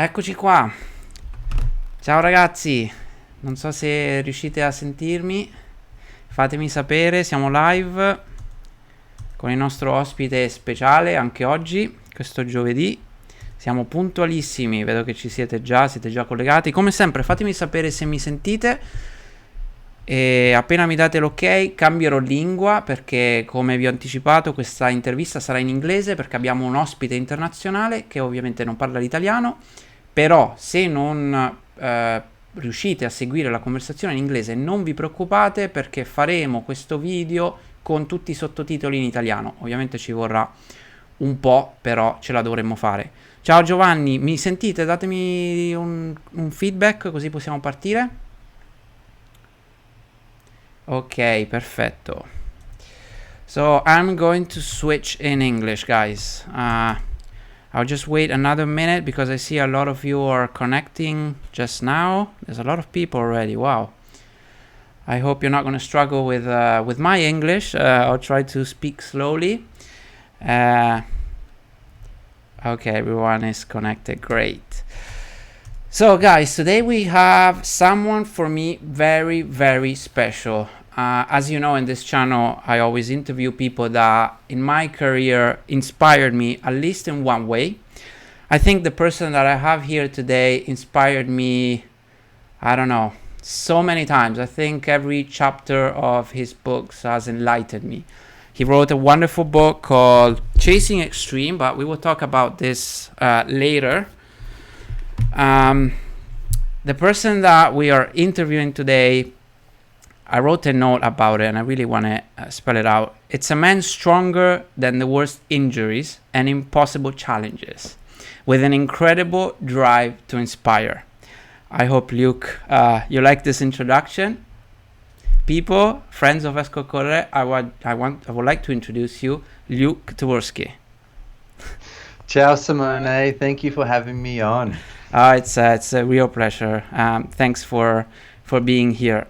Eccoci qua. Ciao ragazzi, non so se riuscite a sentirmi, fatemi sapere, siamo live con il nostro ospite speciale anche oggi, questo giovedì. Siamo puntualissimi, vedo che siete già collegati. Come sempre fatemi sapere se mi sentite e appena mi date l'ok cambierò lingua, perché come vi ho anticipato questa intervista sarà in inglese perché abbiamo un ospite internazionale che ovviamente non parla l'italiano. Però se non riuscite a seguire la conversazione in inglese non vi preoccupate, perché faremo questo video con tutti i sottotitoli in italiano. Ovviamente ci vorrà un po', però ce la dovremmo fare. Ciao Giovanni, mi sentite? Datemi un feedback così possiamo partire. Ok, perfetto. So I'm going to switch in English, guys. I'll just wait another minute because I see a lot of you are connecting just now. There's a lot of people already. Wow. I hope you're not going to struggle with my English. I'll try to speak slowly. Okay, everyone is connected. Great. So, guys, today we have someone for me very, very special. As you know, in this channel, I always interview people that in my career inspired me, at least in one way. I think the person that I have here today inspired me, I don't know, so many times. I think every chapter of his books has enlightened me. He wrote a wonderful book called Chasing Extreme, but we will talk about this later. The person that we are interviewing today, I wrote a note about it and I really want to spell it out. It's a man stronger than the worst injuries and impossible challenges, with an incredible drive to inspire. I hope, Luke, you like this introduction. People, friends of Esco Corre, I would like to introduce you, Luke Tyburski. Ciao Simone, thank you for having me on. It's a real pleasure. Thanks for being here.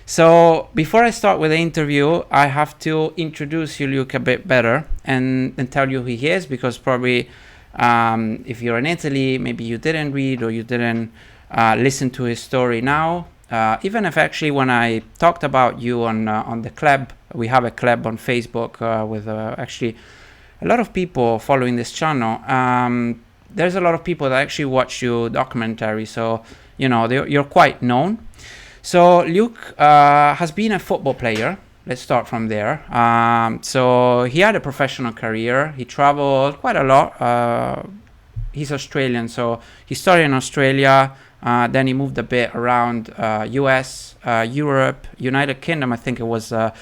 So before I start with the interview, I have to introduce you, Luke, a bit better and tell you who he is, because probably if you're in Italy, maybe you didn't read or you didn't listen to his story now. Even if actually when I talked about you on the club, we have a club on Facebook with actually a lot of people following this channel. There's a lot of people that actually watch your documentary, so you know you're quite known. So Luke has been a football player. Let's start from there. So he had a professional career. He traveled quite a lot. He's Australian, so he started in Australia. Then he moved a bit around US, Europe, United Kingdom. I think it was the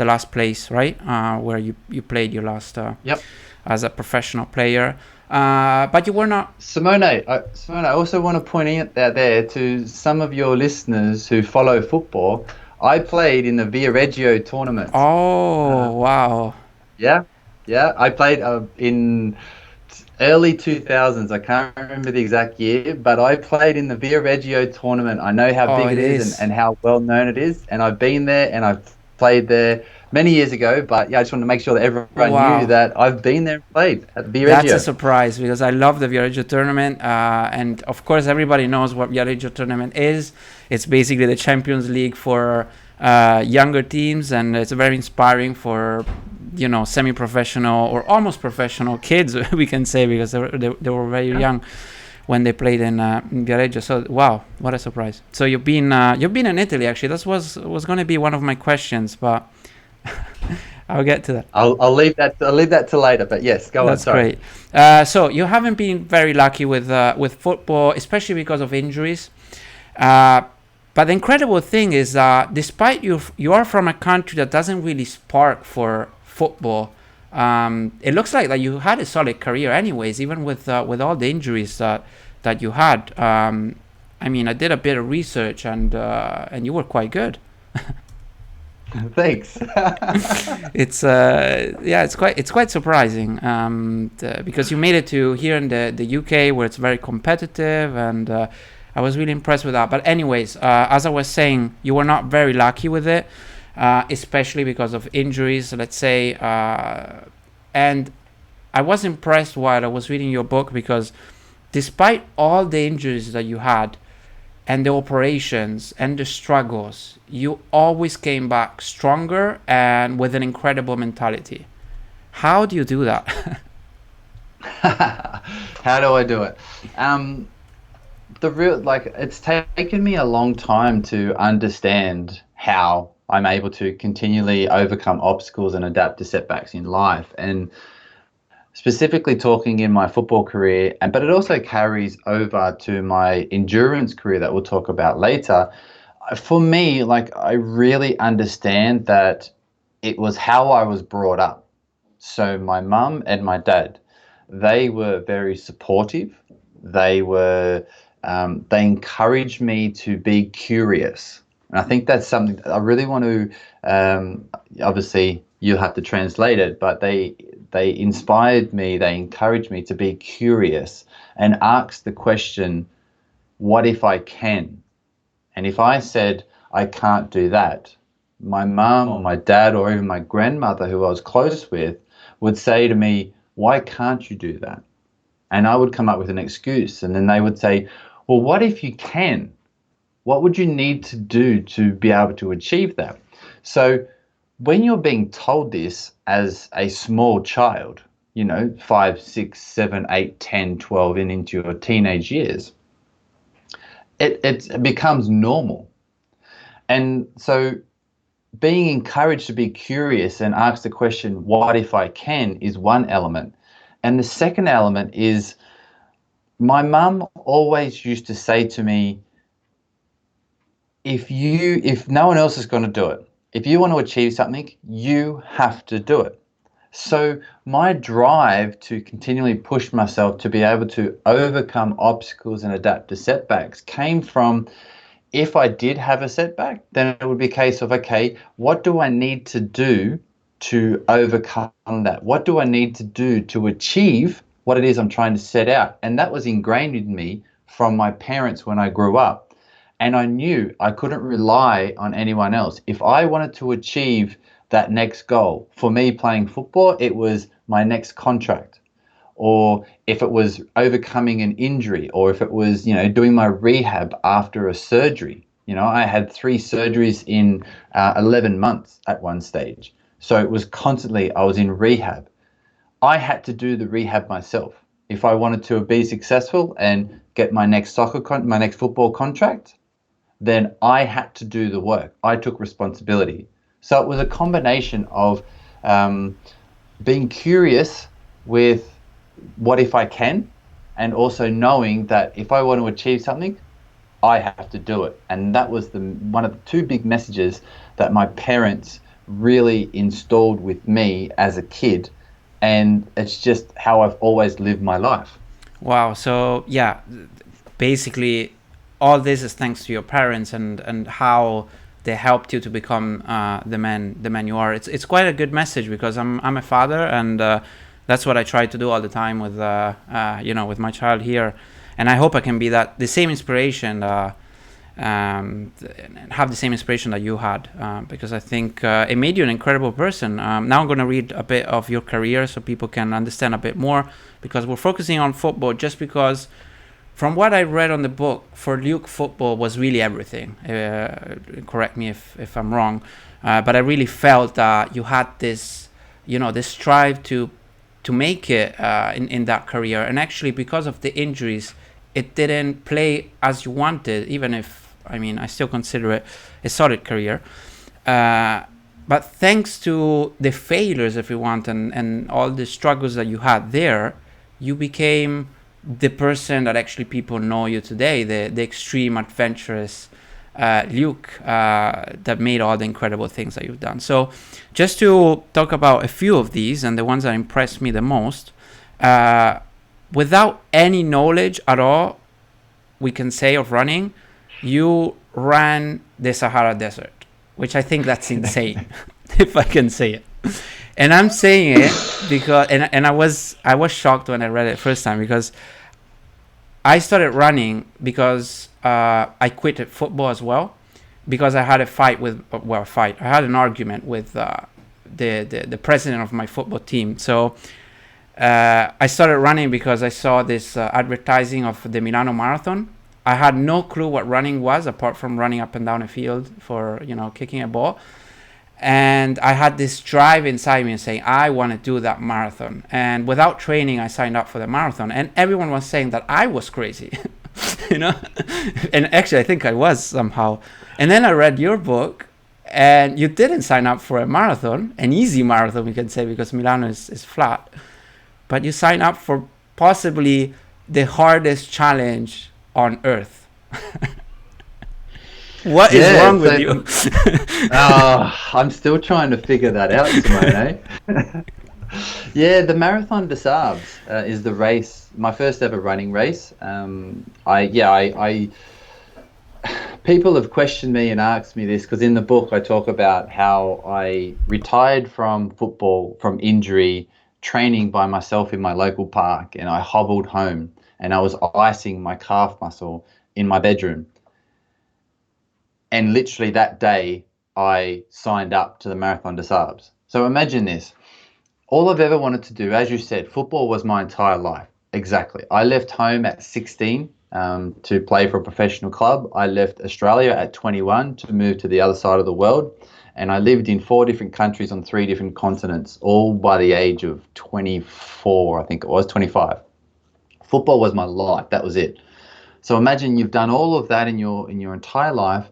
last place, right? Where you played your last as a professional player. But you were not... Simone, I also want to point out there to some of your listeners who follow football. I played in the Via Reggio tournament. Oh, wow. Yeah. I played in early 2000s. I can't remember the exact year, but I played in the Via Reggio tournament. I know how big it is and how well known it is. And I've been there and I've played there many years ago, but yeah, I just wanted to make sure that everyone knew that I've been there and played at Via Reggio. That's a surprise, because I love the Via Reggio tournament, and of course everybody knows what Via Reggio tournament is. It's basically the Champions League for younger teams, and it's very inspiring for, you know, semi-professional or almost professional kids, we can say, because they were very young when they played in Via Reggio. So wow, what a surprise! So you've been in Italy, actually. That was going to be one of my questions, but I'll get to that. I'll leave that to later. But yes, go on. That's great. So you haven't been very lucky with football, especially because of injuries. But the incredible thing is that despite you are from a country that doesn't really spark for football, it looks like that you had a solid career, anyways, even with all the injuries that you had. I mean, I did a bit of research, and you were quite good. Thanks. It's quite surprising, because you made it to here in the UK, where it's very competitive, and I was really impressed with that. But anyways, as I was saying, you were not very lucky with it, especially because of injuries, let's say. And I was impressed while I was reading your book, because despite all the injuries that you had and the operations and the struggles, you always came back stronger and with an incredible mentality. How do you do that? How do I do it? It's taken me a long time to understand how I'm able to continually overcome obstacles and adapt to setbacks in life. And specifically talking in my football career, but it also carries over to my endurance career that we'll talk about later. For me, like, I really understand that it was how I was brought up. So my mum and my dad, they were very supportive. They were, they encouraged me to be curious. And I think that's something that I really want to, obviously you have to translate it, but they inspired me, they encouraged me to be curious and ask the question, what if I can? And if I said, I can't do that, my mum or my dad or even my grandmother, who I was close with, would say to me, why can't you do that? And I would come up with an excuse. And then they would say, well, what if you can? What would you need to do to be able to achieve that? So when you're being told this as a small child, 5, 6, 7, 8, 10, 12, and into your teenage years, it becomes normal. And so being encouraged to be curious and ask the question, what if I can, is one element. And the second element is, my mum always used to say to me, if no one else is going to do it, if you want to achieve something, you have to do it. So my drive to continually push myself to be able to overcome obstacles and adapt to setbacks came from, if I did have a setback, then it would be a case of, okay, what do I need to do to overcome that? What do I need to do to achieve what it is I'm trying to set out? And that was ingrained in me from my parents when I grew up. And I knew I couldn't rely on anyone else. If I wanted to achieve that next goal, for me playing football, it was my next contract. Or if it was overcoming an injury, or if it was, doing my rehab after a surgery. I had 3 surgeries in 11 months at one stage. So it was constantly, I was in rehab. I had to do the rehab myself. If I wanted to be successful and get my next my next football contract, then I had to do the work. I took responsibility. So it was a combination of being curious with what if I can, and also knowing that if I want to achieve something, I have to do it. And that was one of the 2 big messages that my parents really installed with me as a kid. And it's just how I've always lived my life. Wow. So yeah, basically all this is thanks to your parents and how they helped you to become the man you are. It's quite a good message, because I'm a father, and that's what I try to do all the time with with my child here, and I hope I can be the same inspiration, and have the same inspiration that you had, because I think it made you an incredible person. Now I'm going to read a bit of your career so people can understand a bit more, because we're focusing on football just because, from what I read on the book, for Luke, football was really everything. Correct me if I'm wrong, but I really felt that you had this, this drive to make it in that career. And actually, because of the injuries, it didn't play as you wanted, even if, I still consider it a solid career. But thanks to the failures, if you want, and all the struggles that you had there, you became the person that actually people know you today, the extreme adventurous Luke, that made all the incredible things that you've done. So just to talk about a few of these, and the ones that impressed me the most, without any knowledge at all, we can say, of running, you ran the Sahara Desert, which I think that's insane, if I can say it. And I'm saying it because, and I was shocked when I read it first time, because I started running because I quit football as well, because I had I had an argument with the president of my football team. So I started running because I saw this advertising of the Milano Marathon. I had no clue what running was apart from running up and down a field for, kicking a ball. And I had this drive inside me saying, I want to do that marathon. And without training, I signed up for the marathon. And everyone was saying that I was crazy, And actually, I think I was somehow. And then I read your book, and you didn't sign up for a marathon, an easy marathon, we can say, because Milano is flat. But you signed up for possibly the hardest challenge on earth. What is wrong with you? I'm still trying to figure that out, Simone. Yeah, the Marathon des Sables is the race, my first ever running race. People have questioned me and asked me this because in the book I talk about how I retired from football from injury, training by myself in my local park, and I hobbled home and I was icing my calf muscle in my bedroom. And literally that day, I signed up to the Marathon des Sables. So imagine this. All I've ever wanted to do, as you said, football was my entire life. Exactly. I left home at 16 to play for a professional club. I left Australia at 21 to move to the other side of the world. And I lived in 4 different countries on 3 different continents, all by the age of 24, I think it was, 25. Football was my life. That was it. So imagine you've done all of that in your entire life.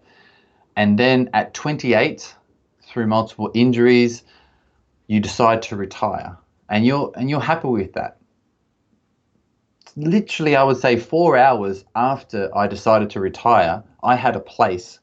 And then at 28, through multiple injuries, you decide to retire, and you're happy with that. Literally, I would say 4 hours after I decided to retire, I had a place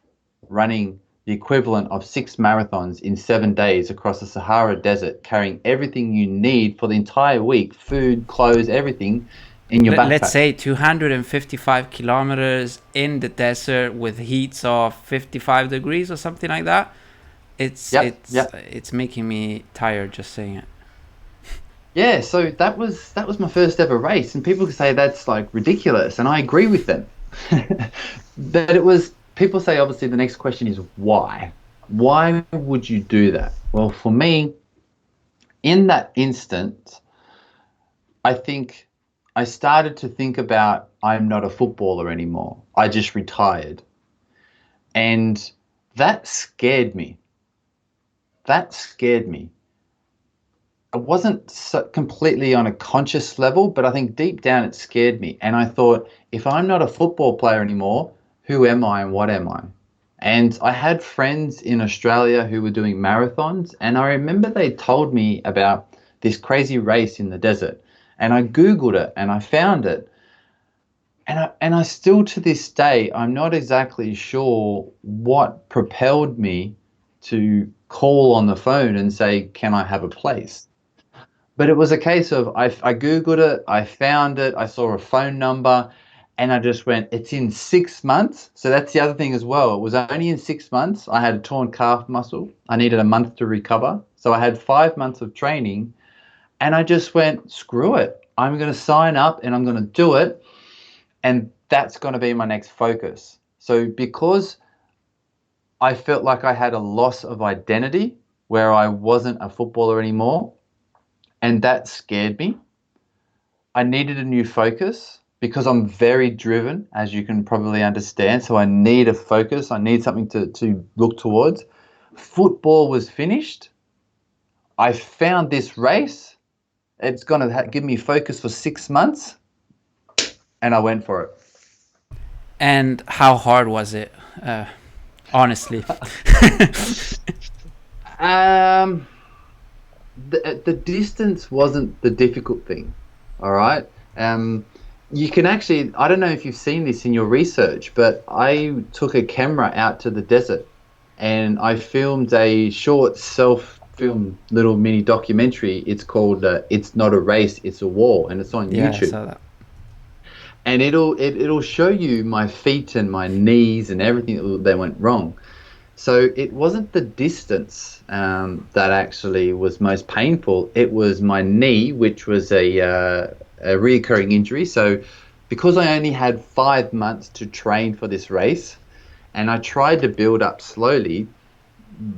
running the equivalent of 6 marathons in 7 days across the Sahara desert, carrying everything you need for the entire week, food, clothes, everything, in your backpack. Let's say 255 kilometers in the desert with heats of 55 degrees or something like that. It's making me tired just saying it. Yeah, so that was my first ever race, and people say that's like ridiculous, and I agree with them. But it was, people say obviously the next question is why? Why would you do that? Well, for me, in that instant, I think I started to think about, I'm not a footballer anymore. I just retired. And that scared me. It wasn't completely on a conscious level, but I think deep down it scared me. And I thought, if I'm not a football player anymore, who am I and what am I? And I had friends in Australia who were doing marathons, and I remember they told me about this crazy race in the desert. And I Googled it and I found it. And I still, to this day, I'm not exactly sure what propelled me to call on the phone and say, can I have a place? But it was a case of, I Googled it, I found it, I saw a phone number, and I just went, it's in 6 months. So that's the other thing as well. It was only in 6 months. I had a torn calf muscle. I needed a month to recover. So I had 5 months of training. And I just went, screw it. I'm going to sign up and I'm going to do it. And that's going to be my next focus. So because I felt like I had a loss of identity where I wasn't a footballer anymore, and that scared me, I needed a new focus because I'm very driven, as you can probably understand. So I need a focus. I need something to look towards. Football was finished. I found this race. It's going to give me focus for 6 months, and I went for it. And how hard was it, honestly? The distance wasn't the difficult thing, all right? You can actually, I don't know if you've seen this in your research, but I took a camera out to the desert and I filmed a short self-filmed little mini documentary. It's called It's Not a Race, It's a War, and it's on YouTube. I saw that. And it'll show you my feet and my knees and everything that went wrong. So it wasn't the distance that actually was most painful. It was my knee, which was a reoccurring injury. So because I only had 5 months to train for this race, and I tried to build up slowly,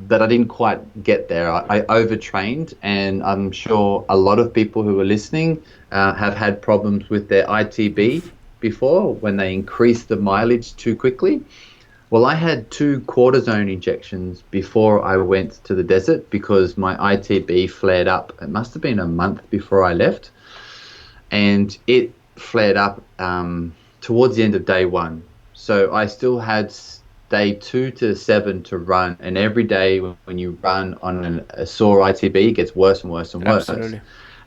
that I didn't quite get there. I overtrained, and I'm sure a lot of people who are listening have had problems with their ITB before when they increase the mileage too quickly. Well, I had 2 cortisone injections before I went to the desert because my ITB flared up. It must have been a month before I left, and it flared up towards the end of day 1. So I still had day 2 to 7 to run, and every day when you run on a sore ITB, it gets worse and worse and worse. Absolutely.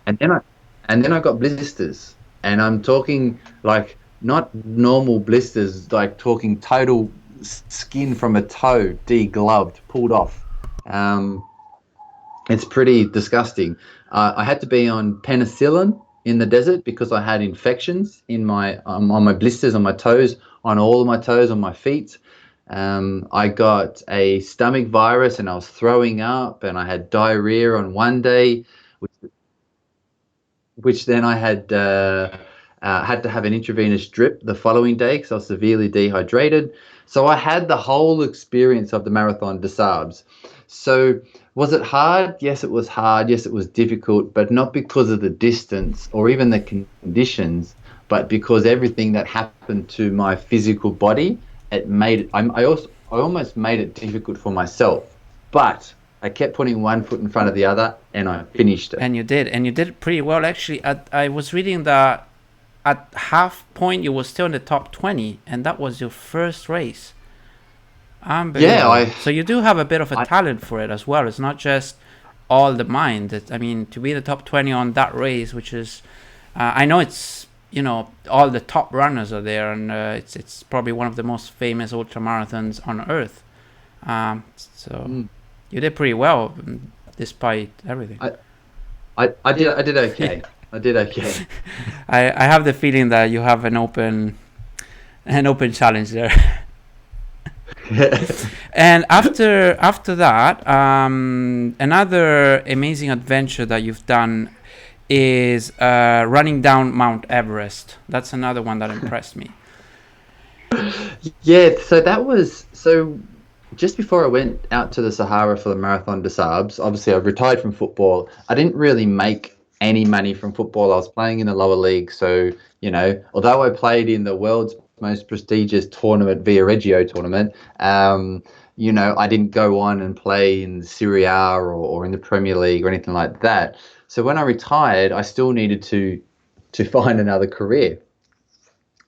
And then I got blisters, and I'm talking like not normal blisters, like talking total skin from a toe degloved, pulled off. It's pretty disgusting. I had to be on penicillin in the desert because I had infections in my on my blisters on my toes, on all of my toes, on my feet. I got a stomach virus and I was throwing up, and I had diarrhea on one day, which then I had to have an intravenous drip the following day because I was severely dehydrated. So I had the whole experience of the Marathon des Sables. So was it hard? Yes, it was hard. Yes, it was difficult, but not because of the distance or even the conditions, but because everything that happened to my physical body, it made it. I almost made it difficult for myself, but I kept putting one foot in front of the other, and I finished it. And you did pretty well, actually. I was reading that at half point you were still in the top 20, and that was your first race. Unbelievable. Yeah, so you do have a bit of a talent for it as well. It's not just all the mind. I mean, to be the top 20 on that race, which is, I know it's, all the top runners are there, and it's probably one of the most famous ultramarathons on earth. You did pretty well despite everything. I did okay. I did okay. I have the feeling that you have an open challenge there. And after that, another amazing adventure that you've done is running down Mt Everest. That's another one that impressed me. Yeah, so just before I went out to the Sahara for the Marathon des Sables. Obviously I retired from football. I didn't really make any money from football. I was playing in the lower league, so although I played in the world's most prestigious tournament, Via Reggio tournament, I didn't go on and play in Serie A or in the Premier League or anything like that. So when I retired, I still needed to find another career.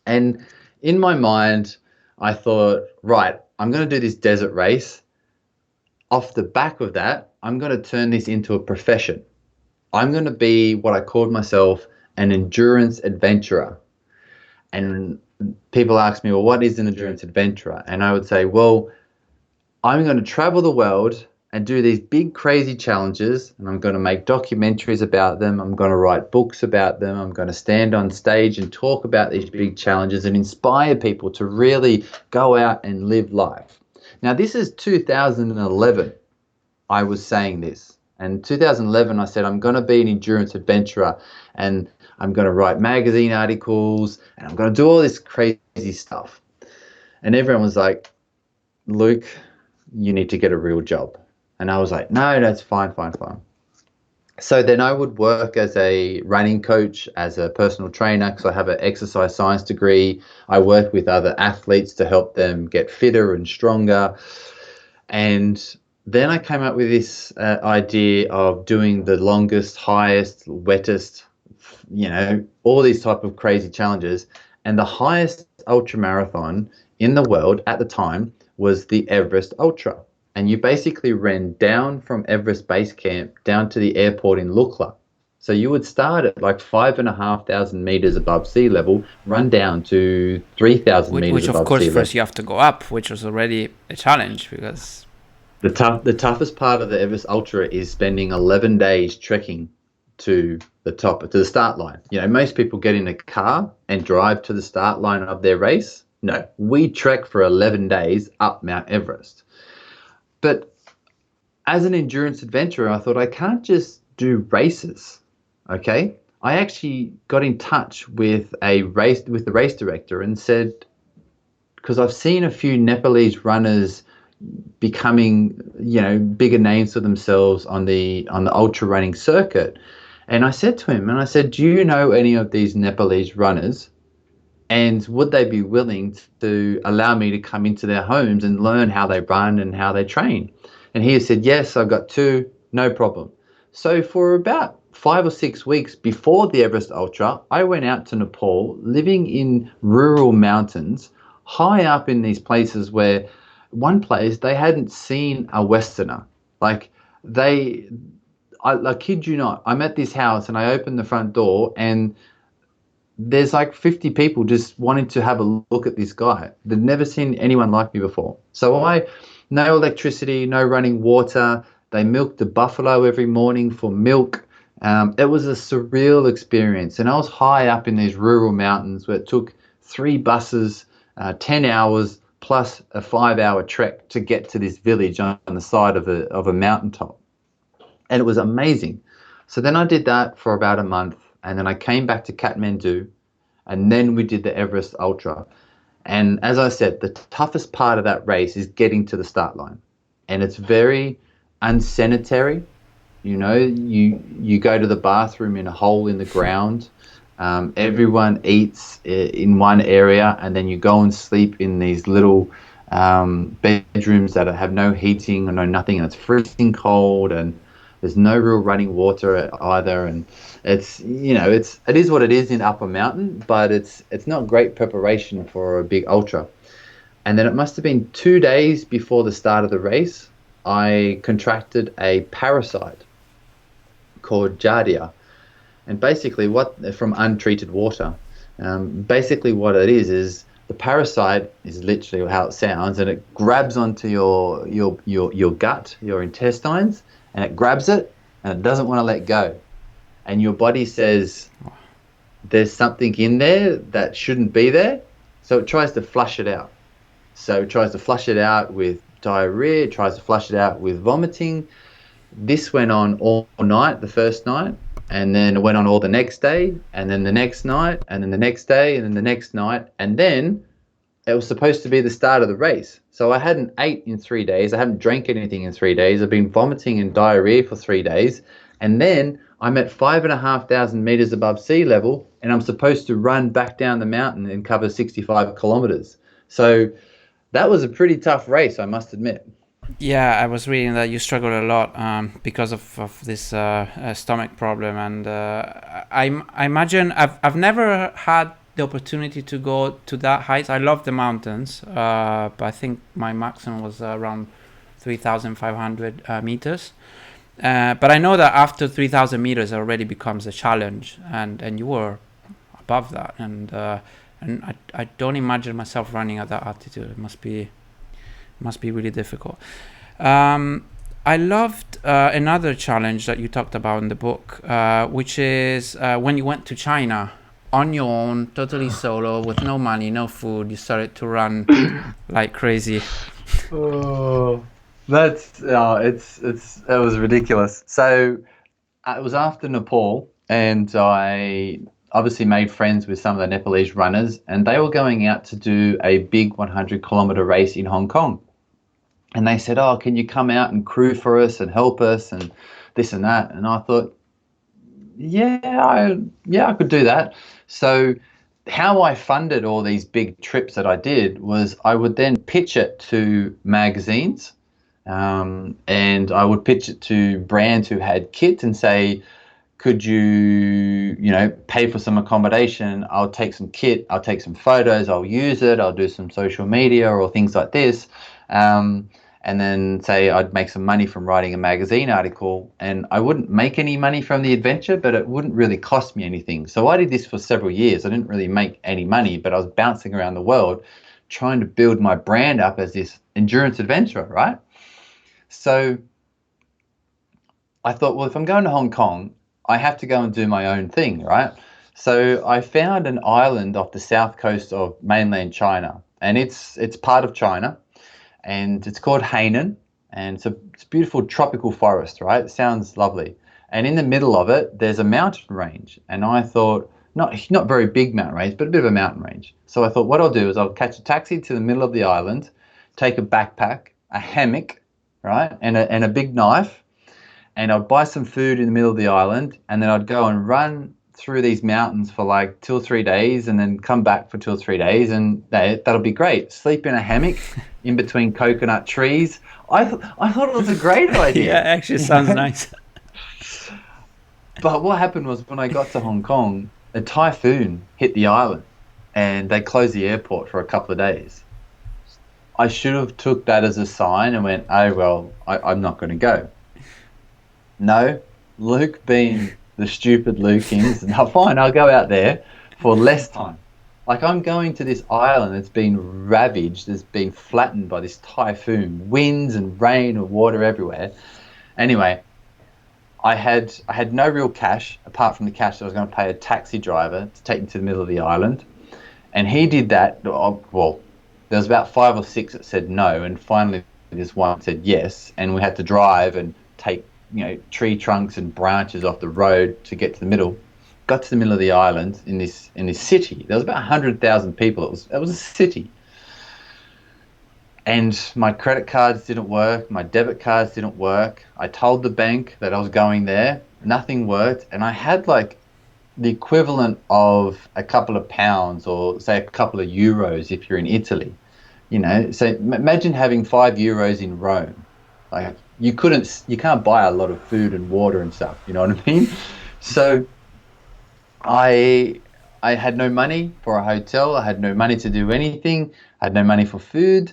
And in my mind, I thought, right, I'm going to do this desert race. Off the back of that, I'm going to turn this into a profession. I'm going to be what I called myself, an endurance adventurer. And people ask me, well, what is an endurance adventurer? And I would say, well, I'm going to travel the world and do these big, crazy challenges, and I'm going to make documentaries about them. I'm going to write books about them. I'm going to stand on stage and talk about these big challenges and inspire people to really go out and live life. Now, this is 2011. I was saying this. And 2011, I said, I'm going to be an endurance adventurer, and I'm going to write magazine articles, and I'm going to do all this crazy stuff. And everyone was like, Luke, you need to get a real job. And I was like, no, that's fine. So then I would work as a running coach, as a personal trainer, because I have an exercise science degree. I work with other athletes to help them get fitter and stronger. And then I came up with this idea of doing the longest, highest, wettest, all these type of crazy challenges. And the highest ultramarathon in the world at the time was the Everest Ultra. And you basically ran down from Everest Base Camp down to the airport in Lukla. So you would start at like 5,500 meters above sea level, run down to 3,000 meters above sea level. Which of course first you have to go up, which was already a challenge because... The toughest part of the Everest Ultra is spending 11 days trekking to the top, to the start line. Most people get in a car and drive to the start line of their race. No, we trek for 11 days up Mount Everest. But as an endurance adventurer, I thought I can't just do races, okay? I actually got in touch with the race director and said, because I've seen a few Nepalese runners becoming, bigger names for themselves on the ultra running circuit. And I said to him, do you know any of these Nepalese runners? And would they be willing to allow me to come into their homes and learn how they run and how they train? And he said, yes, I've got two, no problem. So for about 5 or 6 weeks before the Everest Ultra, I went out to Nepal, living in rural mountains, high up in these places where one place they hadn't seen a Westerner. Like I kid you not, I'm at this house and I open the front door and there's like 50 people just wanting to have a look at this guy. They'd never seen anyone like me before. So no electricity, no running water. They milked the buffalo every morning for milk. It was a surreal experience. And I was high up in these rural mountains where it took 3 buses, 10 hours, plus a 5-hour trek to get to this village on the side of a mountaintop. And it was amazing. So then I did that for about a month. And then I came back to Kathmandu, and then we did the Everest Ultra. And as I said, the toughest part of that race is getting to the start line. And it's very unsanitary. You go to the bathroom in a hole in the ground. Everyone eats in one area, and then you go and sleep in these little bedrooms that have no heating or no nothing, and it's freezing cold, and there's no real running water either. And it is what it is in upper mountain, but it's not great preparation for a big ultra. And then it must have been 2 days before the start of the race, I contracted a parasite called Giardia. And basically from untreated water, basically what it is the parasite is literally how it sounds, and it grabs onto your gut, your intestines, and it grabs it and it doesn't want to let go. And your body says there's something in there that shouldn't be there, so it tries to flush it out. So it tries to flush it out with diarrhea, it tries to flush it out with vomiting. This went on all night, the first night, and then it went on all the next day, and then the next night, and then the next day, and then the next night, and then it was supposed to be the start of the race. So I hadn't ate in 3 days. I hadn't drank anything in 3 days. I've been vomiting and diarrhea for 3 days. And then I'm at 5,500 meters above sea level, and I'm supposed to run back down the mountain and cover 65 kilometers. So that was a pretty tough race, I must admit. Yeah, I was reading that you struggled a lot because of this stomach problem. And I imagine I've never had the opportunity to go to that height. I love the mountains, but I think my maximum was around 3,500 meters. But I know that after 3,000 meters, it already becomes a challenge, and you were above that. And I don't imagine myself running at that altitude. It must be really difficult. I loved another challenge that you talked about in the book, which is when you went to China on your own, totally solo, with no money, no food. You started to run like crazy. Oh, it was ridiculous. So it was after Nepal, and I obviously made friends with some of the Nepalese runners, and they were going out to do a big 100-kilometer race in Hong Kong. And they said, oh, can you come out and crew for us and help us and this and that? And I thought, I could do that. So how I funded all these big trips that I did was I would then pitch it to magazines, and I would pitch it to brands who had kit and say, could you pay for some accommodation? I'll take some kit, I'll take some photos, I'll use it, I'll do some social media or things like this. And then say I'd make some money from writing a magazine article, and I wouldn't make any money from the adventure, but it wouldn't really cost me anything. So I did this for several years. I didn't really make any money, but I was bouncing around the world trying to build my brand up as this endurance adventurer, right? So I thought, well, if I'm going to Hong Kong, I have to go and do my own thing, right? So I found an island off the south coast of mainland China, and it's part of China. And it's called Hainan, and it's a beautiful tropical forest, right? It sounds lovely. And in the middle of it, there's a mountain range. And I thought, not very big mountain range, but a bit of a mountain range. So I thought what I'll do is I'll catch a taxi to the middle of the island, take a backpack, a hammock, right, and a big knife, and I'd buy some food in the middle of the island, and then I'd go and run through these mountains for like 2 or 3 days, and then come back for 2 or 3 days, and that'll be great. Sleep in a hammock in between coconut trees. I thought it was a great idea. Yeah, actually sounds nice. But what happened was when I got to Hong Kong, a typhoon hit the island, and they closed the airport for a couple of days. I should have took that as a sign and went, oh, well, I'm not going to go. No, Luke being the stupid Luke is, now fine, I'll go out there for less time. Like, I'm going to this island that's been ravaged, that's been flattened by this typhoon, winds and rain and water everywhere. Anyway, I had no real cash apart from the cash that I was going to pay a taxi driver to take me to the middle of the island. And he did that. Well, there was about 5 or 6 that said no, and finally this one said yes, and we had to drive and take tree trunks and branches off the road to get to the middle. Got to the middle of the island in this city. There was about 100,000 people. It was a city. And my credit cards didn't work. My debit cards didn't work. I told the bank that I was going there. Nothing worked. And I had like the equivalent of a couple of pounds, or say a couple of euros if you're in Italy. So imagine having €5 in Rome. Like, you can't buy a lot of food and water and stuff, you know what I mean? So I had no money for a hotel. I had no money to do anything. I had no money for food.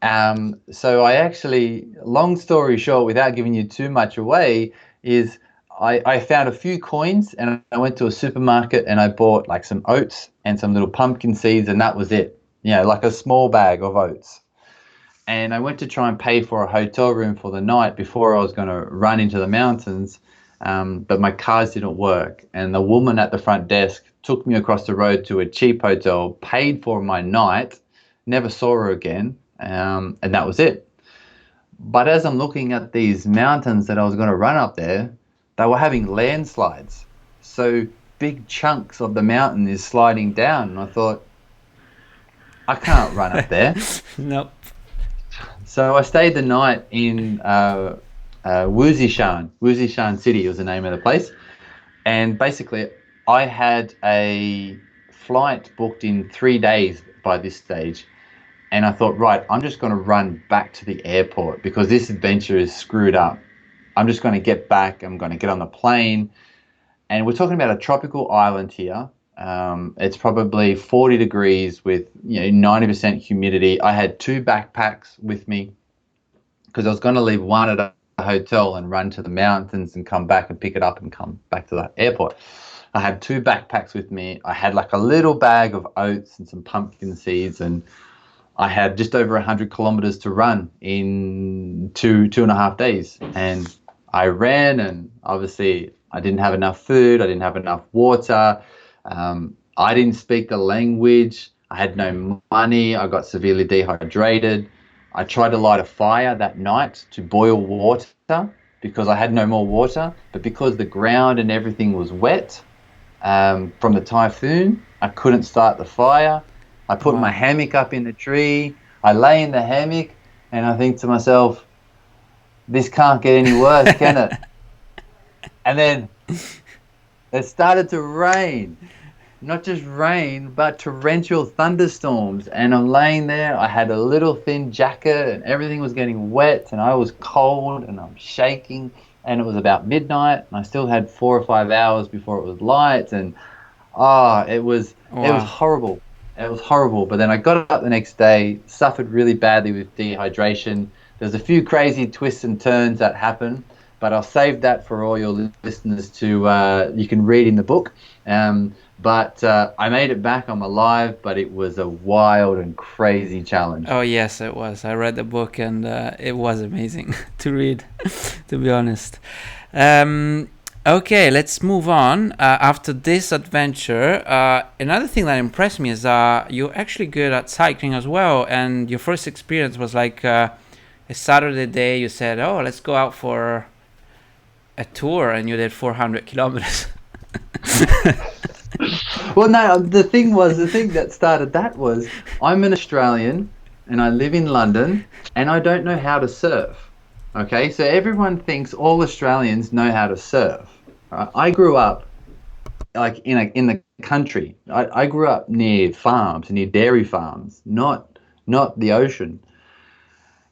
So I actually, long story short, without giving you too much away, is I found a few coins, and I went to a supermarket and I bought like some oats and some little pumpkin seeds, and that was it. Like a small bag of oats. And I went to try and pay for a hotel room for the night before I was going to run into the mountains, but my cards didn't work. And the woman at the front desk took me across the road to a cheap hotel, paid for my night, never saw her again, and that was it. But as I'm looking at these mountains that I was going to run up there, they were having landslides. So big chunks of the mountain is sliding down. And I thought, I can't run up there. Nope. So I stayed the night in Wuzishan. Wuzishan City was the name of the place. And basically, I had a flight booked in 3 days by this stage. And I thought, right, I'm just going to run back to the airport because this adventure is screwed up. I'm just going to get back. I'm going to get on the plane. And we're talking about a tropical island here. It's probably 40 degrees with 90% humidity. I had 2 backpacks with me because I was going to leave one at a hotel and run to the mountains and come back and pick it up and come back to the airport. I had 2 backpacks with me. I had like a little bag of oats and some pumpkin seeds, and I had just over 100 kilometers to run in 2.5 days. And I ran, and obviously I didn't have enough food. I didn't have enough water. I didn't speak the language. I had no money. I got severely dehydrated. I tried to light a fire that night to boil water because I had no more water. But because the ground and everything was wet from the typhoon, I couldn't start the fire. I put my hammock up in the tree. I lay in the hammock, and I think to myself, this can't get any worse, can it? And then it started to rain. Not just rain, but torrential thunderstorms. And I'm laying there. I had a little thin jacket, and everything was getting wet, and I was cold, and I'm shaking. And it was about midnight, and I still had 4 or 5 hours before it was light. And it was horrible. It was horrible. But then I got up the next day, suffered really badly with dehydration. There's a few crazy twists and turns that happened, but I'll save that for all your listeners to you can read in the book. But I made it back. I'm alive, but it was a wild and crazy challenge. Oh, yes, it was. I read the book, and it was amazing to read, to be honest. Okay, let's move on. After this adventure, another thing that impressed me is you're actually good at cycling as well. And your first experience was like a Saturday day. You said, oh, let's go out for a tour, and you did 400 kilometers. Well, no, the thing that started that was I'm an Australian, and I live in London, and I don't know how to surf. Okay, so everyone thinks all Australians know how to surf. Right? I grew up like in the country. I grew up near farms, near dairy farms, not the ocean.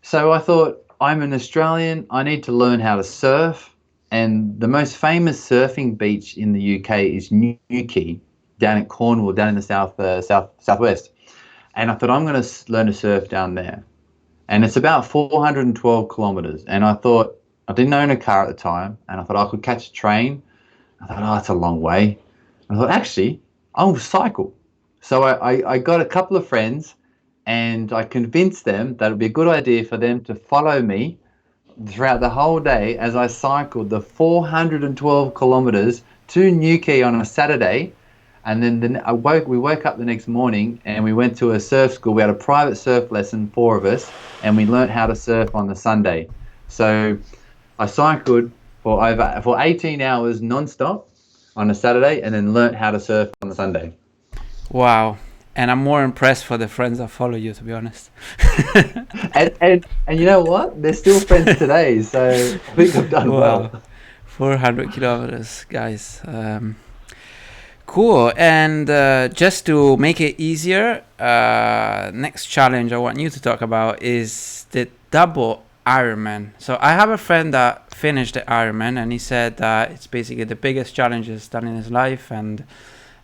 So I thought, I'm an Australian, I need to learn how to surf. And the most famous surfing beach in the UK is Newquay, down in Cornwall, down in the southwest. And I thought, I'm going to learn to surf down there. And it's about 412 kilometers. And I thought, I didn't own a car at the time, and I thought I could catch a train. I thought, oh, that's a long way. I thought, actually, I'll cycle. So I got a couple of friends, and I convinced them that it would be a good idea for them to follow me throughout the whole day as I cycled the 412 kilometers to Newquay on a Saturday. And then we woke up the next morning and we went to a surf school. We had a private surf lesson, 4 of us, and we learnt how to surf on the Sunday. So I cycled for 18 hours non-stop on a Saturday, and then learnt how to surf on the Sunday. Wow. And I'm more impressed for the friends that follow you, to be honest. and you know what? They're still friends today, so I think I've done well. 400 kilometers, guys. Cool. And just to make it easier, next challenge I want you to talk about is the Double Ironman. So I have a friend that finished the Ironman, and he said that it's basically the biggest challenge he's done in his life. And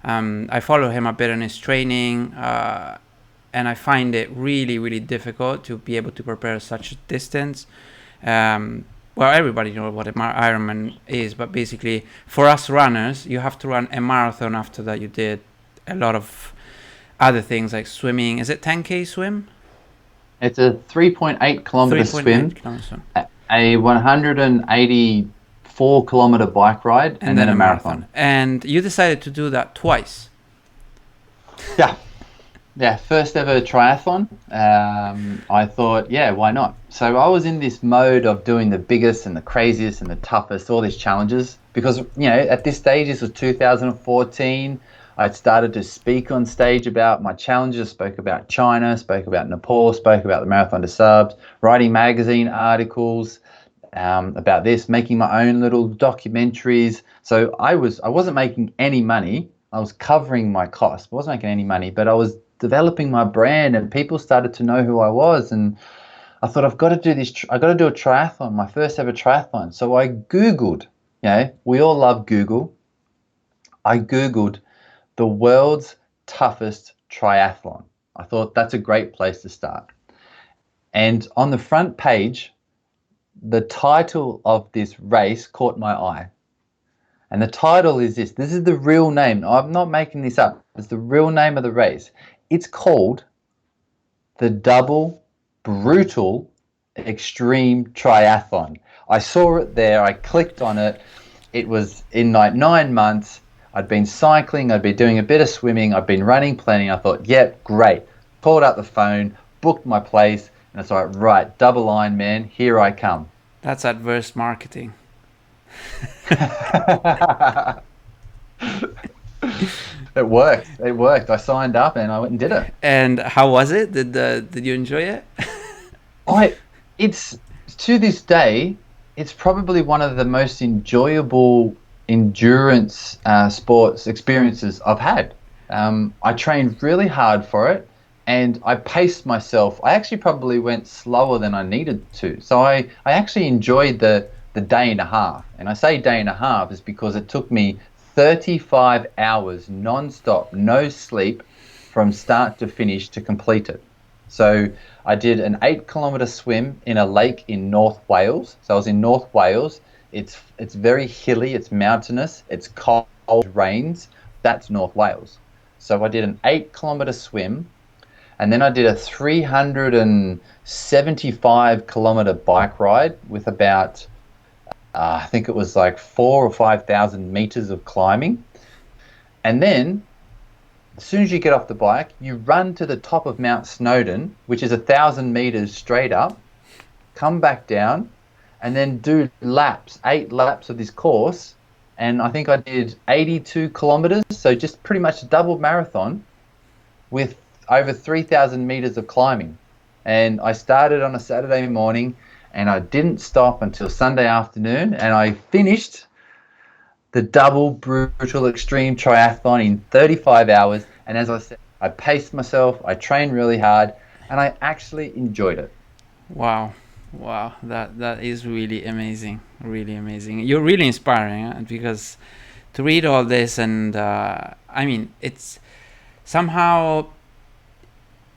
I follow him a bit in his training, and I find it really, really difficult to be able to prepare such a distance. Well, everybody knows what an Ironman is, but basically for us runners, you have to run a marathon after that. You did a lot of other things like swimming. Is it 10K swim? It's a 3.8 kilometer swim, a 184 kilometer bike ride, and then a marathon. And you decided to do that twice. Yeah, first ever triathlon. I thought, yeah, why not? So I was in this mode of doing the biggest and the craziest and the toughest, all these challenges, because, at this stage, this was 2014. I'd started to speak on stage about my challenges, spoke about China, spoke about Nepal, spoke about the Marathon des Sables, writing magazine articles about this, making my own little documentaries. So I wasn't making any money. I was covering my costs. I wasn't making any money, but I was developing my brand, and people started to know who I was. And I thought, I've got to do this. I've got to do a triathlon, my first ever triathlon. So I Googled, we all love Google. I Googled the world's toughest triathlon. I thought that's a great place to start. And on the front page, the title of this race caught my eye. And the title is this. This is the real name. I'm not making this up. It's the real name of the race. It's called the Double Brutal Extreme Triathlon. I saw it there. I clicked on it. It was in like 9 months. I'd been cycling. I'd been doing a bit of swimming. I'd been running, planning. I thought, yep, great. Pulled out the phone, booked my place, and I thought, right, Double Ironman, here I come. That's adverse marketing. It worked. I signed up and I went and did it. And how was it? Did you enjoy it? It's to this day, it's probably one of the most enjoyable endurance sports experiences I've had. I trained really hard for it, and I paced myself. I actually probably went slower than I needed to. So I actually enjoyed the day and a half. And I say day and a half is because it took me 35 hours non-stop, no sleep, from start to finish to complete it. So I did an 8-kilometer swim in a lake in North Wales. So I was in North Wales. It's very hilly, it's mountainous, it's cold, rains. That's North Wales. So I did an 8-kilometer swim, and then I did a 375-kilometer bike ride with about I think it was like 4,000 or 5,000 meters of climbing. And then as soon as you get off the bike, you run to the top of Mount Snowdon, which is 1,000 meters straight up, come back down, and then do 8 laps of this course. And I think I did 82 kilometers, so just pretty much a double marathon with over 3,000 meters of climbing. And I started on a Saturday morning, and I didn't stop until Sunday afternoon, and I finished the double brutal extreme triathlon in 35 hours. And as I said, I paced myself, I trained really hard, and I actually enjoyed it. Wow. Wow, that is really amazing, really amazing. You're really inspiring, because to read all this, and I mean, it's somehow,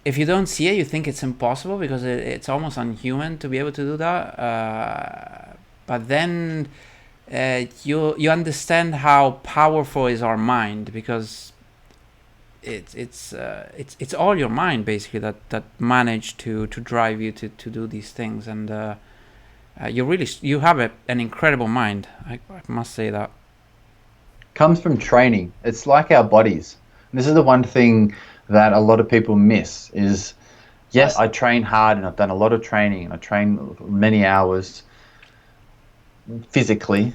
if you don't see it, you think it's impossible, because it's almost unhuman to be able to do that. But then you understand how powerful is our mind, because it's all your mind basically that managed to drive you to do these things. And you have an incredible mind. I must say that. Comes from training. It's like our bodies. And this is the one thing that a lot of people miss is, yes, I train hard and I've done a lot of training and I train many hours physically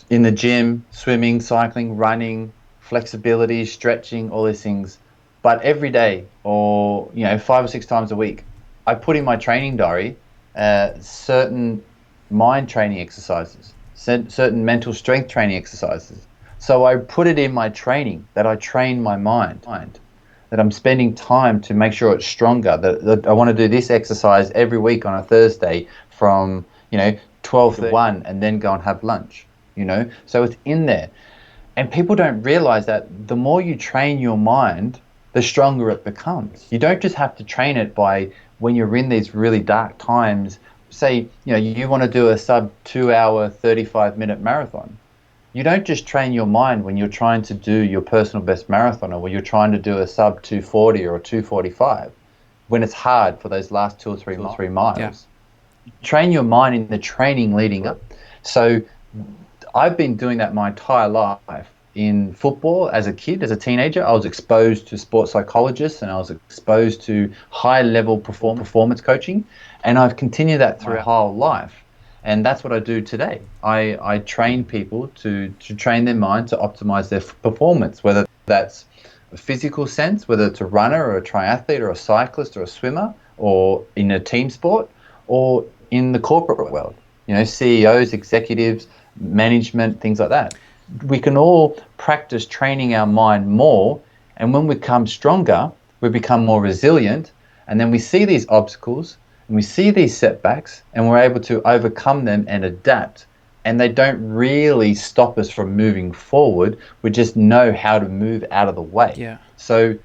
in the gym, swimming, cycling, running, flexibility, stretching, all these things. But every day, or 5 or 6 times a week, I put in my training diary certain mind training exercises, certain mental strength training exercises. So I put it in my training that I train my mind, that I'm spending time to make sure it's stronger, that I want to do this exercise every week on a Thursday from 12 to 1 and then go and have lunch. So it's in there. And people don't realize that the more you train your mind, the stronger it becomes. You don't just have to train it by when you're in these really dark times. Say, you want to do a sub 2 hour, 35-minute marathon. You don't just train your mind when you're trying to do your personal best marathon, or when you're trying to do a sub 240 or a 245, when it's hard for those last 2 or 3 miles. Yeah. Train your mind in the training leading up. So I've been doing that my entire life. In football, as a kid, as a teenager, I was exposed to sports psychologists and I was exposed to high-level performance coaching, and I've continued that through my whole life. And that's what I do today. I train people to train their mind to optimize their performance, whether that's a physical sense, whether it's a runner or a triathlete or a cyclist or a swimmer, or in a team sport, or in the corporate world, CEOs, executives, management, things like that. We can all practice training our mind more, and when we become stronger, we become more resilient, and then we see these obstacles and we see these setbacks and we're able to overcome them and adapt, and they don't really stop us from moving forward. We just know how to move out of the way. Yeah. So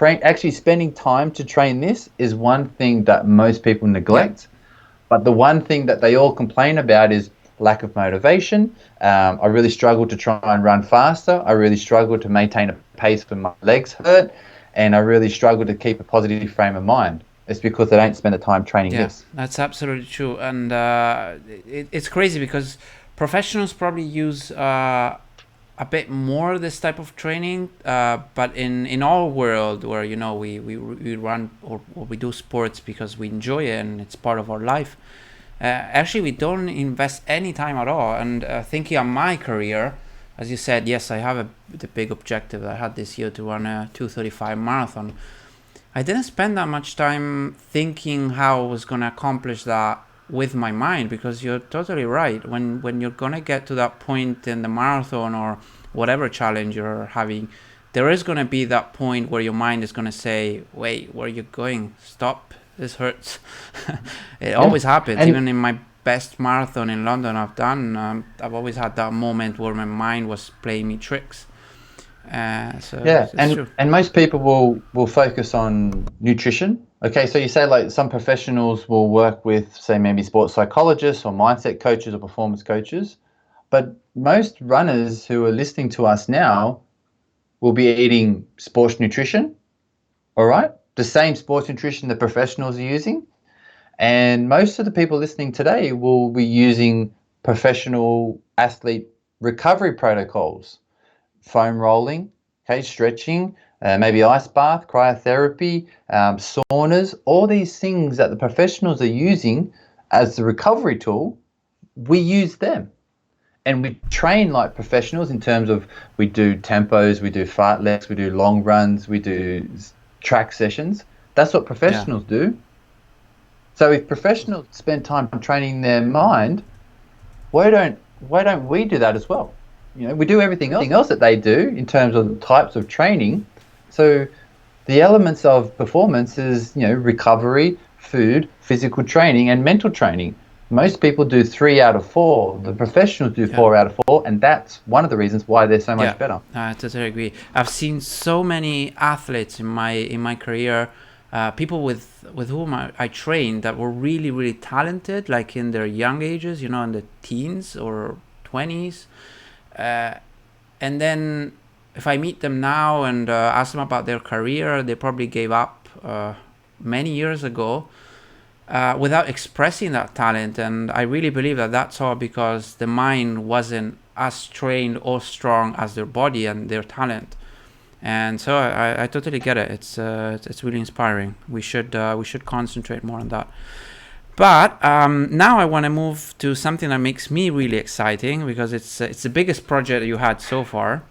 actually spending time to train this is one thing that most people neglect. Yeah. But the one thing that they all complain about is lack of motivation. I really struggle to try and run faster. I really struggle to maintain a pace when my legs hurt, and I really struggle to keep a positive frame of mind. It's because they don't spend the time training this. That's absolutely true. And it's crazy because professionals probably use a bit more this type of training, but in our world where we run or we do sports because we enjoy it and it's part of our life, actually we don't invest any time at all. And thinking on my career, as you said, yes, I have the big objective I had this year to run a 2:35 marathon. I didn't spend that much time thinking how I was going to accomplish that with my mind, because you're totally right. When you're going to get to that point in the marathon or whatever challenge you're having, there is going to be that point where your mind is going to say, wait, where are you going? Stop. This hurts. It always happens. Even in my best marathon in London I've done, I've always had that moment where my mind was playing me tricks. And most people will focus on nutrition. Okay, so you say like some professionals will work with, say, maybe sports psychologists or mindset coaches or performance coaches, but most runners who are listening to us now will be eating sports nutrition, all right? The same sports nutrition the professionals are using. And most of the people listening today will be using professional athlete recovery protocols, foam rolling, okay, stretching, maybe ice bath, cryotherapy, saunas, all these things that the professionals are using as the recovery tool. We use them. And we train like professionals in terms of we do tempos, we do fartleks, we do long runs, we do track sessions. That's what professionals do. So if professionals spend time training their mind, why don't we do that as well? We do everything else that they do in terms of types of training. So the elements of performance is, recovery, food, physical training, and mental training. Most people do 3 out of 4. The professionals do 4 out of 4, and that's one of the reasons why they're so much better. I totally agree. I've seen so many athletes in my career, people with whom I trained that were really, really talented, like in their young ages, in the teens or 20s. And then if I meet them now and ask them about their career, they probably gave up many years ago without expressing that talent. And I really believe that that's all because the mind wasn't as trained or strong as their body and their talent. And so I totally get it. It's really inspiring. We should concentrate more on that. But now I want to move to something that makes me really exciting because it's the biggest project you had so far,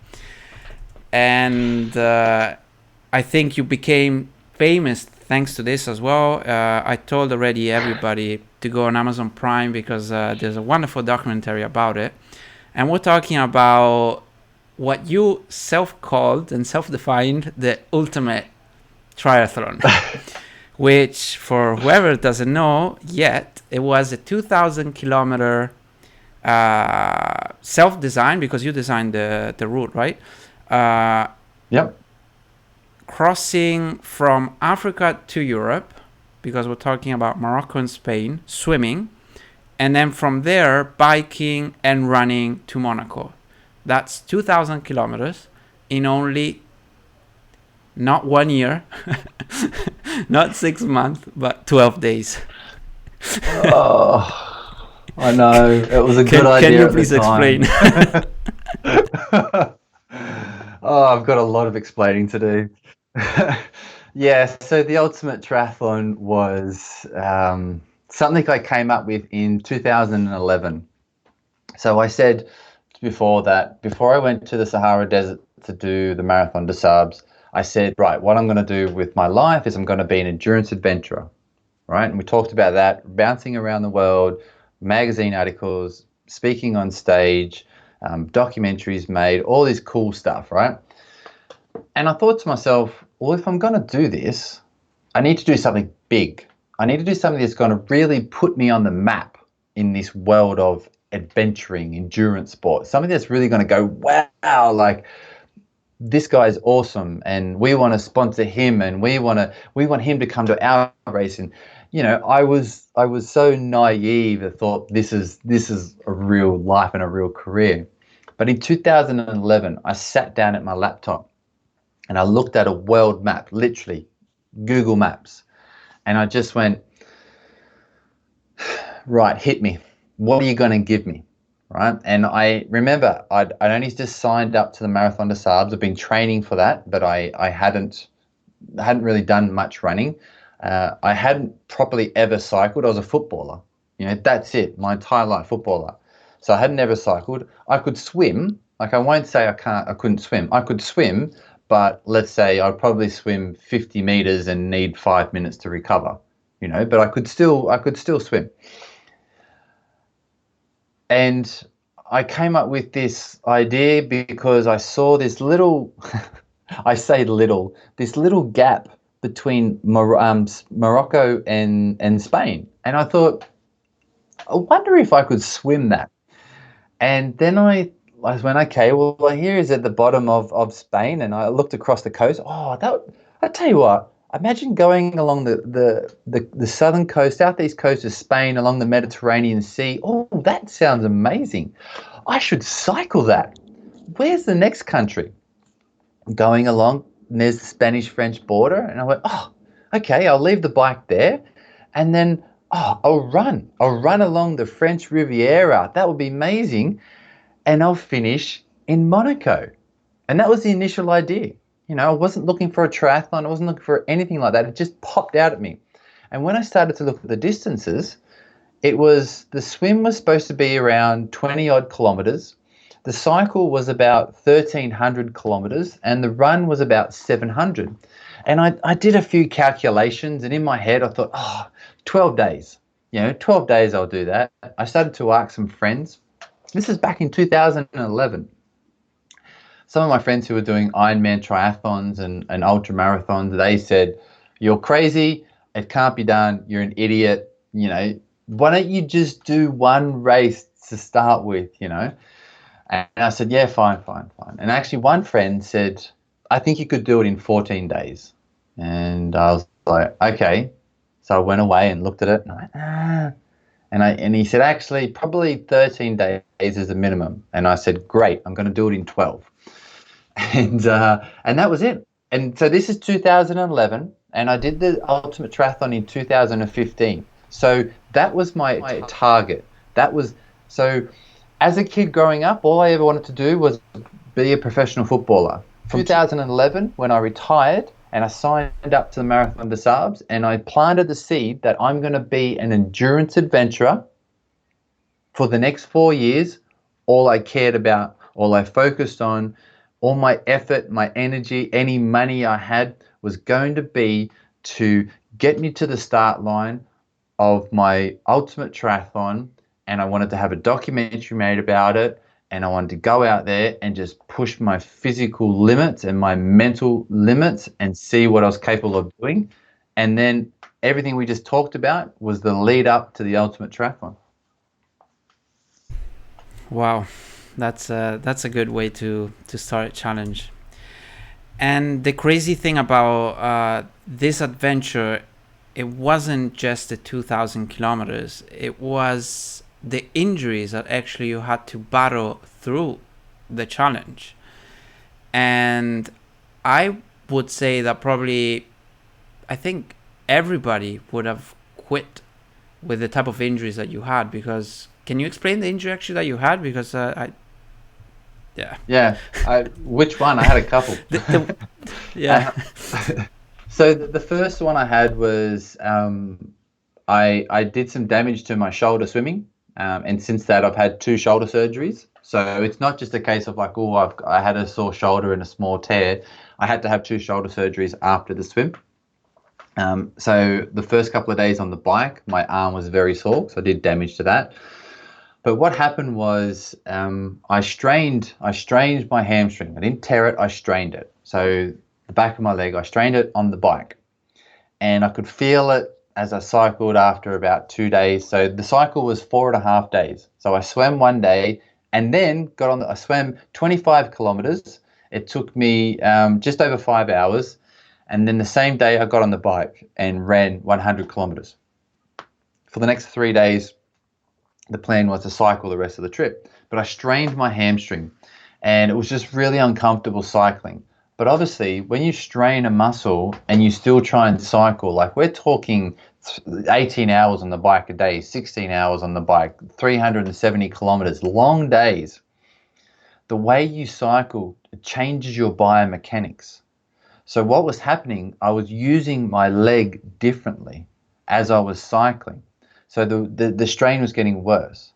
and I think you became famous thanks to this as well. I told already everybody to go on Amazon Prime because there's a wonderful documentary about it, and we're talking about what you self-called and self-defined the ultimate triathlon. Which, for whoever doesn't know yet, it was a 2,000 kilometer self-designed, because you designed the route, right? Yep. Crossing from Africa to Europe, because we're talking about Morocco and Spain, swimming, and then from there, biking and running to Monaco. That's 2,000 kilometers in only not 1 year, not 6 months, but 12 days. Oh, I know. It was a good idea. Can you please explain? Oh, I've got a lot of explaining to do. Yeah, so the Ultimate Triathlon was something I came up with in 2011. So I said before that, before I went to the Sahara Desert to do the Marathon des Sables, I said, right, what I'm going to do with my life is I'm going to be an endurance adventurer, right? And we talked about that, bouncing around the world, magazine articles, speaking on stage, documentaries made, all this cool stuff, right? And I thought to myself, well, if I'm going to do this, I need to do something big. I need to do something that's going to really put me on the map in this world of adventuring, endurance sport, something that's really going to go, wow, like, this guy's awesome, and we want to sponsor him, and we want him to come to our race. And I was so naive. I thought this is a real life and a real career. But in 2011, I sat down at my laptop and I looked at a world map, literally Google Maps, and I just went, right, hit me. What are you going to give me? Right. And I remember I'd only just signed up to the Marathon des Sables. I've been training for that, but I hadn't really done much running. I hadn't properly ever cycled. I was a footballer. That's it. My entire life, footballer. So I had never cycled. I could swim. Like, I won't say I couldn't swim. I could swim, but let's say I'd probably swim 50 meters and need 5 minutes to recover. But I could still swim. And I came up with this idea because I saw this little, this little gap between Morocco and Spain. And I thought, I wonder if I could swim that. And then I went, okay, well, here is at the bottom of Spain. And I looked across the coast. Oh, I tell you what, imagine going along the southern coast, southeast coast of Spain, along the Mediterranean Sea. Oh, that sounds amazing. I should cycle that. Where's the next country? Going along, and there's the Spanish-French border. And I went, oh, okay, I'll leave the bike there. And then, I'll run along the French Riviera. That would be amazing. And I'll finish in Monaco. And that was the initial idea. I wasn't looking for a triathlon. I wasn't looking for anything like that. It just popped out at me. And when I started to look at the distances, the swim was supposed to be around 20 odd kilometers. the cycle was about 1,300 kilometers and the run was about 700. And I did a few calculations, and in my head I thought, 12 days. 12 days I'll do that. I started to ask some friends. This is back in 2011. Some of my friends who were doing Ironman triathlons and ultramarathons, they said, "You're crazy. It can't be done. You're an idiot. Why don't you just do one race to start with, And I said, yeah, fine. And actually one friend said, I think you could do it in 14 days. And I was like, okay. So I went away and looked at it and I went, And he said, actually, probably 13 days is the minimum. And I said, great, I'm going to do it in 12. And that was it. And so this is 2011, and I did the Ultimate Triathlon in 2015. So that was my target. So as a kid growing up, all I ever wanted to do was be a professional footballer. From 2011, when I retired and I signed up to the Marathon des Sables, and I planted the seed that I'm going to be an endurance adventurer for the next 4 years. All I cared about, all I focused on, all my effort, my energy, any money I had was going to be to get me to the start line of my ultimate triathlon, and I wanted to have a documentary made about it, and I wanted to go out there and just push my physical limits and my mental limits and see what I was capable of doing. And then everything we just talked about was the lead up to the ultimate triathlon. Wow, that's a good way to start a challenge. And the crazy thing about this adventure, it wasn't just the 2,000 kilometers. It was the injuries that actually you had to battle through the challenge. And I would say that I think everybody would have quit with the type of injuries that you had, because can you explain the injury actually that you had? Because which one? I had a couple. Yeah. So the first one I had was I did some damage to my shoulder swimming, and since that I've had 2 shoulder surgeries. So it's not just a case of like, I had a sore shoulder and a small tear. I had to have 2 shoulder surgeries after the swim. So the first couple of days on the bike, my arm was very sore, so I did damage to that. But what happened was I strained my hamstring. I didn't tear it, I strained it. So the back of my leg, I strained it on the bike. And I could feel it as I cycled after about 2 days. So the cycle was 4.5 days. So I swam one day and then I swam 25 kilometers. It took me just over 5 hours. And then the same day I got on the bike and ran 100 kilometers. For the next 3 days, the plan was to cycle the rest of the trip. But I strained my hamstring and it was just really uncomfortable cycling. But obviously, when you strain a muscle and you still try and cycle, like we're talking 18 hours on the bike a day, 16 hours on the bike, 370 kilometers, long days, the way you cycle changes your biomechanics. So what was happening, I was using my leg differently as I was cycling. So the strain was getting worse.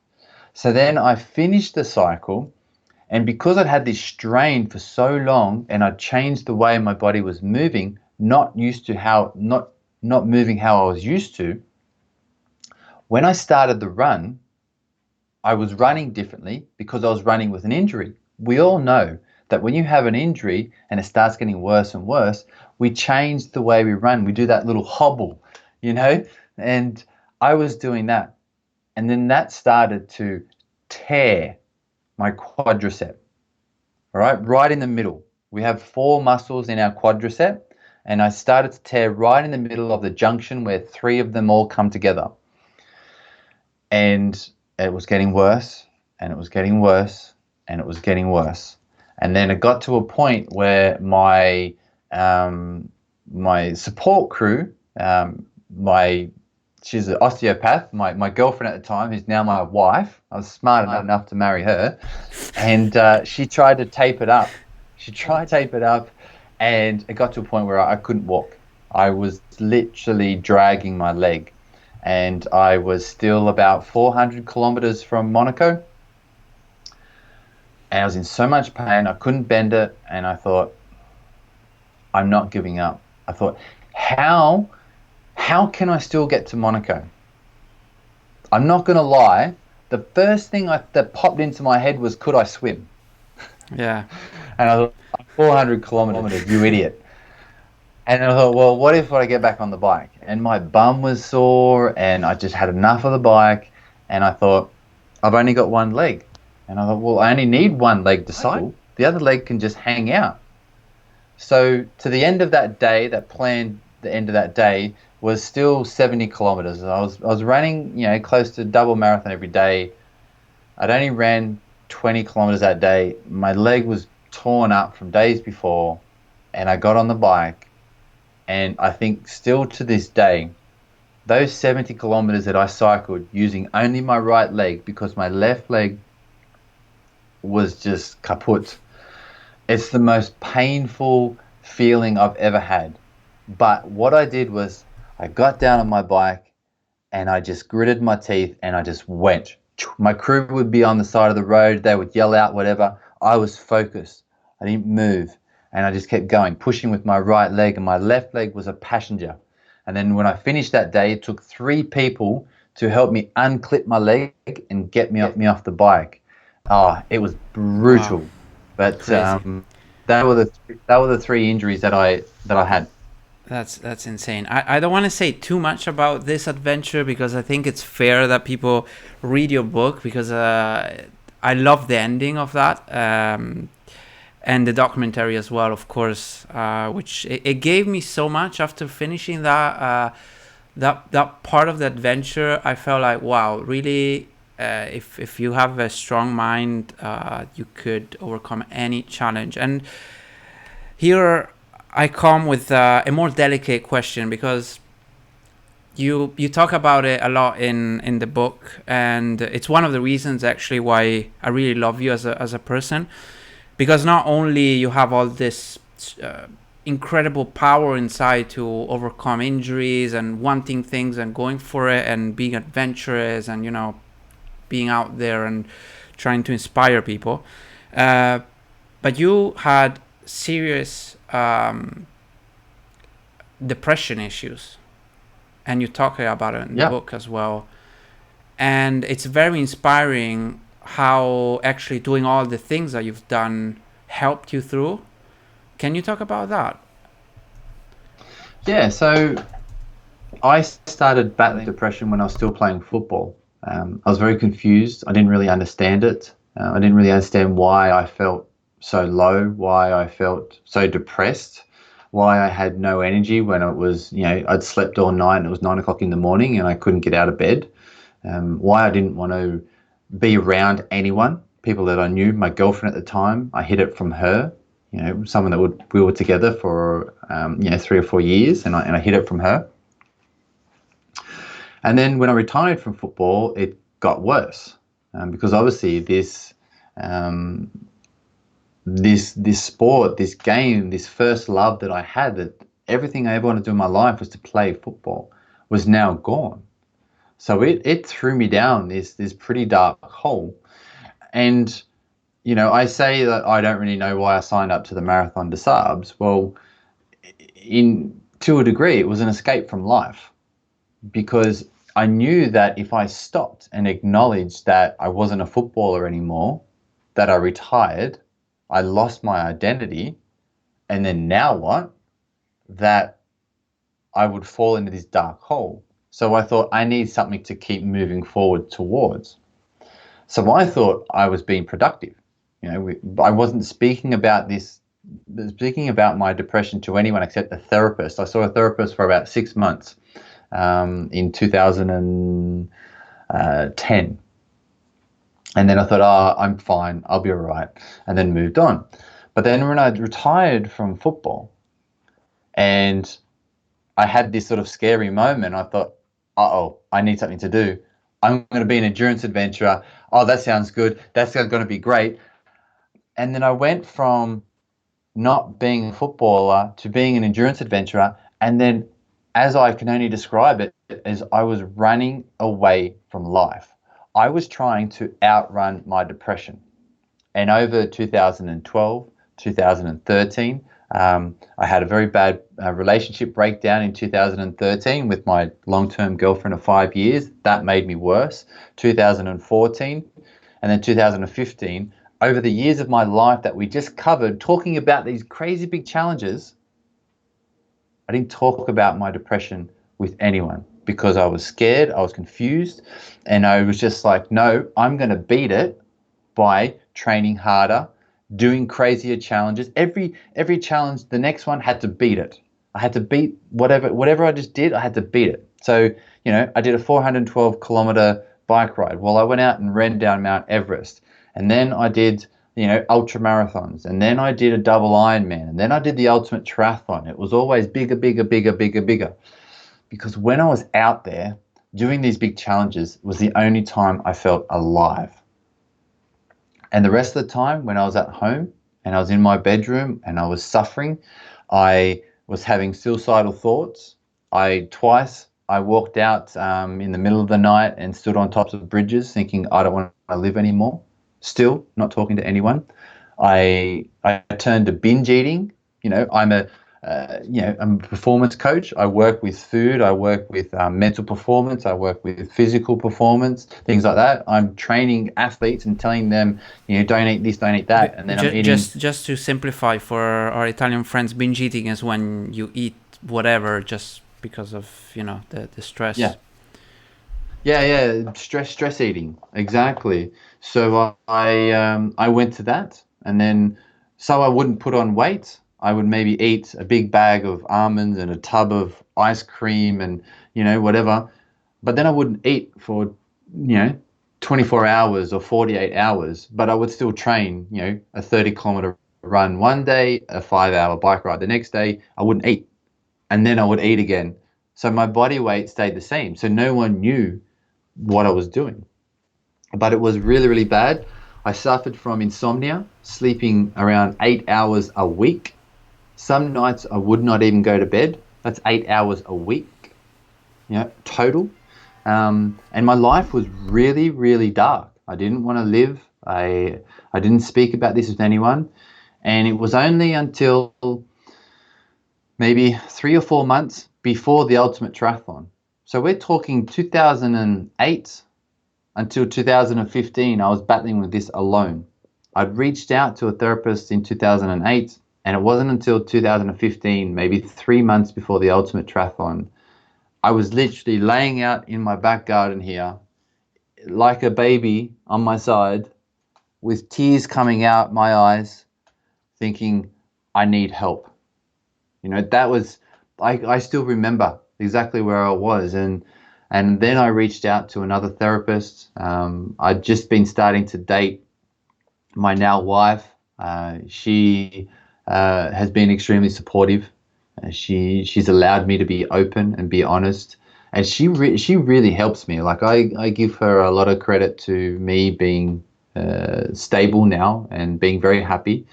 So then I finished the cycle, and because I'd had this strain for so long and I'd changed the way my body was moving, not moving how I was used to, when I started the run, I was running differently because I was running with an injury. We all know that when you have an injury and it starts getting worse and worse, we change the way we run. We do that little hobble, and I was doing that. And then that started to tear my quadricep, all right in the middle. We have 4 muscles in our quadricep, and I started to tear right in the middle of the junction where 3 of them all come together. And it was getting worse, and it was getting worse, and it was getting worse. And then it got to a point where my support crew, she's an osteopath, my girlfriend at the time, who's now my wife. I was smart enough to marry her. And she tried to tape it up. And it got to a point where I couldn't walk. I was literally dragging my leg. And I was still about 400 kilometers from Monaco. And I was in so much pain, I couldn't bend it. And I thought, I'm not giving up. I thought, how can I still get to Monaco? I'm not going to lie. The first thing that popped into my head was, could I swim? Yeah. And I thought, 400 kilometers, you idiot. And I thought, well, what if I get back on the bike? And my bum was sore and I just had enough of the bike. And I thought, I've only got one leg. And I thought, well, I only need one leg to cycle. The other leg can just hang out. So to the end of that day, the end of that day was still 70 kilometers. I was running, close to double marathon every day. I'd only ran 20 kilometers that day. My leg was torn up from days before, and I got on the bike. And I think still to this day, those 70 kilometers that I cycled using only my right leg, because my left leg was just kaput. It's the most painful feeling I've ever had. But what I did was I got down on my bike and I just gritted my teeth and I just went. My crew would be on the side of the road. They would yell out whatever. I was focused. I didn't move. And I just kept going, pushing with my right leg, and my left leg was a passenger. And then when I finished that day, it took 3 people to help me unclip my leg and get me off the bike. Oh, it was brutal. Wow. But Crazy. that were the 3 injuries that I had. That's insane. I don't want to say too much about this adventure because I think it's fair that people read your book, because I love the ending of that, and the documentary as well, of course, which it gave me so much after finishing that that part of the adventure. I felt like, wow, really, if you have a strong mind, you could overcome any challenge. And here I come with a more delicate question, because you talk about it a lot in the book, and it's one of the reasons actually why I really love you as a person, because not only you have all this incredible power inside to overcome injuries and wanting things and going for it and being adventurous and being out there and trying to inspire people, but you had serious depression issues, and you talk about it in the book as well. And it's very inspiring how actually doing all the things that you've done helped you through. Can you talk about that? Yeah, so I started battling depression when I was still playing football. I was very confused. I didn't really understand it. I didn't really understand why I felt so low, why I felt so depressed, why I had no energy when it was, I'd slept all night and it was 9 o'clock in the morning and I couldn't get out of bed. Why I didn't want to be around anyone, people that I knew. My girlfriend at the time, I hid it from her. Someone that we were together for 3 or 4 years, and I hid it from her. And then when I retired from football, it got worse, because obviously this sport, this game, this first love that I had, that everything I ever wanted to do in my life was to play football, was now gone. So it threw me down this pretty dark hole. And I say that I don't really know why I signed up to the Marathon des Sables. Well, to a degree, it was an escape from life, because I knew that if I stopped and acknowledged that I wasn't a footballer anymore, that I retired, I lost my identity, and then now what? That I would fall into this dark hole. So I thought, I need something to keep moving forward towards. So I thought I was being productive. I wasn't speaking about my depression to anyone except a therapist. I saw a therapist for about 6 months in 2010. And then I thought, I'm fine, I'll be all right, and then moved on. But then when I retired from football and I had this sort of scary moment, I thought, I need something to do. I'm going to be an endurance adventurer. Oh, that sounds good. That's going to be great. And then I went from not being a footballer to being an endurance adventurer. And then, as I can only describe it, as I was running away from life. I was trying to outrun my depression. And over 2012, 2013, I had a very bad relationship breakdown in 2013 with my long-term girlfriend of 5 years. That made me worse. 2014, and then 2015. Over the years of my life that we just covered, talking about these crazy big challenges, I didn't talk about my depression with anyone because I was scared, I was confused, and I was just like, no, I'm going to beat it by training harder, doing crazier challenges. Every challenge, the next one had to beat it. I had to beat whatever I just did, I had to beat it. So, I did a 412 kilometer bike ride. Well, I went out and ran down Mt Everest. And then I did, ultramarathons. And then I did a double Ironman. And then I did the ultimate triathlon. It was always bigger, bigger, bigger, bigger, bigger. Because when I was out there doing these big challenges was the only time I felt alive. And the rest of the time when I was at home and I was in my bedroom and I was suffering, I was having suicidal thoughts. Twice I walked out in the middle of the night and stood on tops of bridges thinking I don't want to live anymore. Still not talking to anyone. I turned to binge eating. I'm a performance coach. I work with food. I work with mental performance. I work with physical performance, things like that. I'm training athletes and telling them, don't eat this, don't eat that, and then I'm eating. Just to simplify for our Italian friends, binge eating is when you eat whatever just because of the stress. Yeah. Stress eating, exactly. So I went to that, and then so I wouldn't put on weight. I would maybe eat a big bag of almonds and a tub of ice cream and, whatever. But then I wouldn't eat for, 24 hours or 48 hours. But I would still train, a 30-kilometer run one day, a 5-hour bike ride the next day. I wouldn't eat. And then I would eat again. So my body weight stayed the same. So no one knew what I was doing. But it was really, really bad. I suffered from insomnia, sleeping around 8 hours a week. Some nights I would not even go to bed. That's 8 hours a week, total. And my life was really, really dark. I didn't want to live. I didn't speak about this with anyone. And it was only until maybe 3 or 4 months before the ultimate triathlon. So we're talking 2008 until 2015, I was battling with this alone. I'd reached out to a therapist in 2008. And it wasn't until 2015, maybe 3 months before the ultimate triathlon, I was literally laying out in my back garden here, like a baby on my side, with tears coming out my eyes, thinking, I need help. That was, I still remember exactly where I was. And then I reached out to another therapist. I'd just been starting to date my now wife. She has been extremely supportive. She's allowed me to be open and be honest, and she really helps me. Like I give her a lot of credit to me being stable now and being very happy.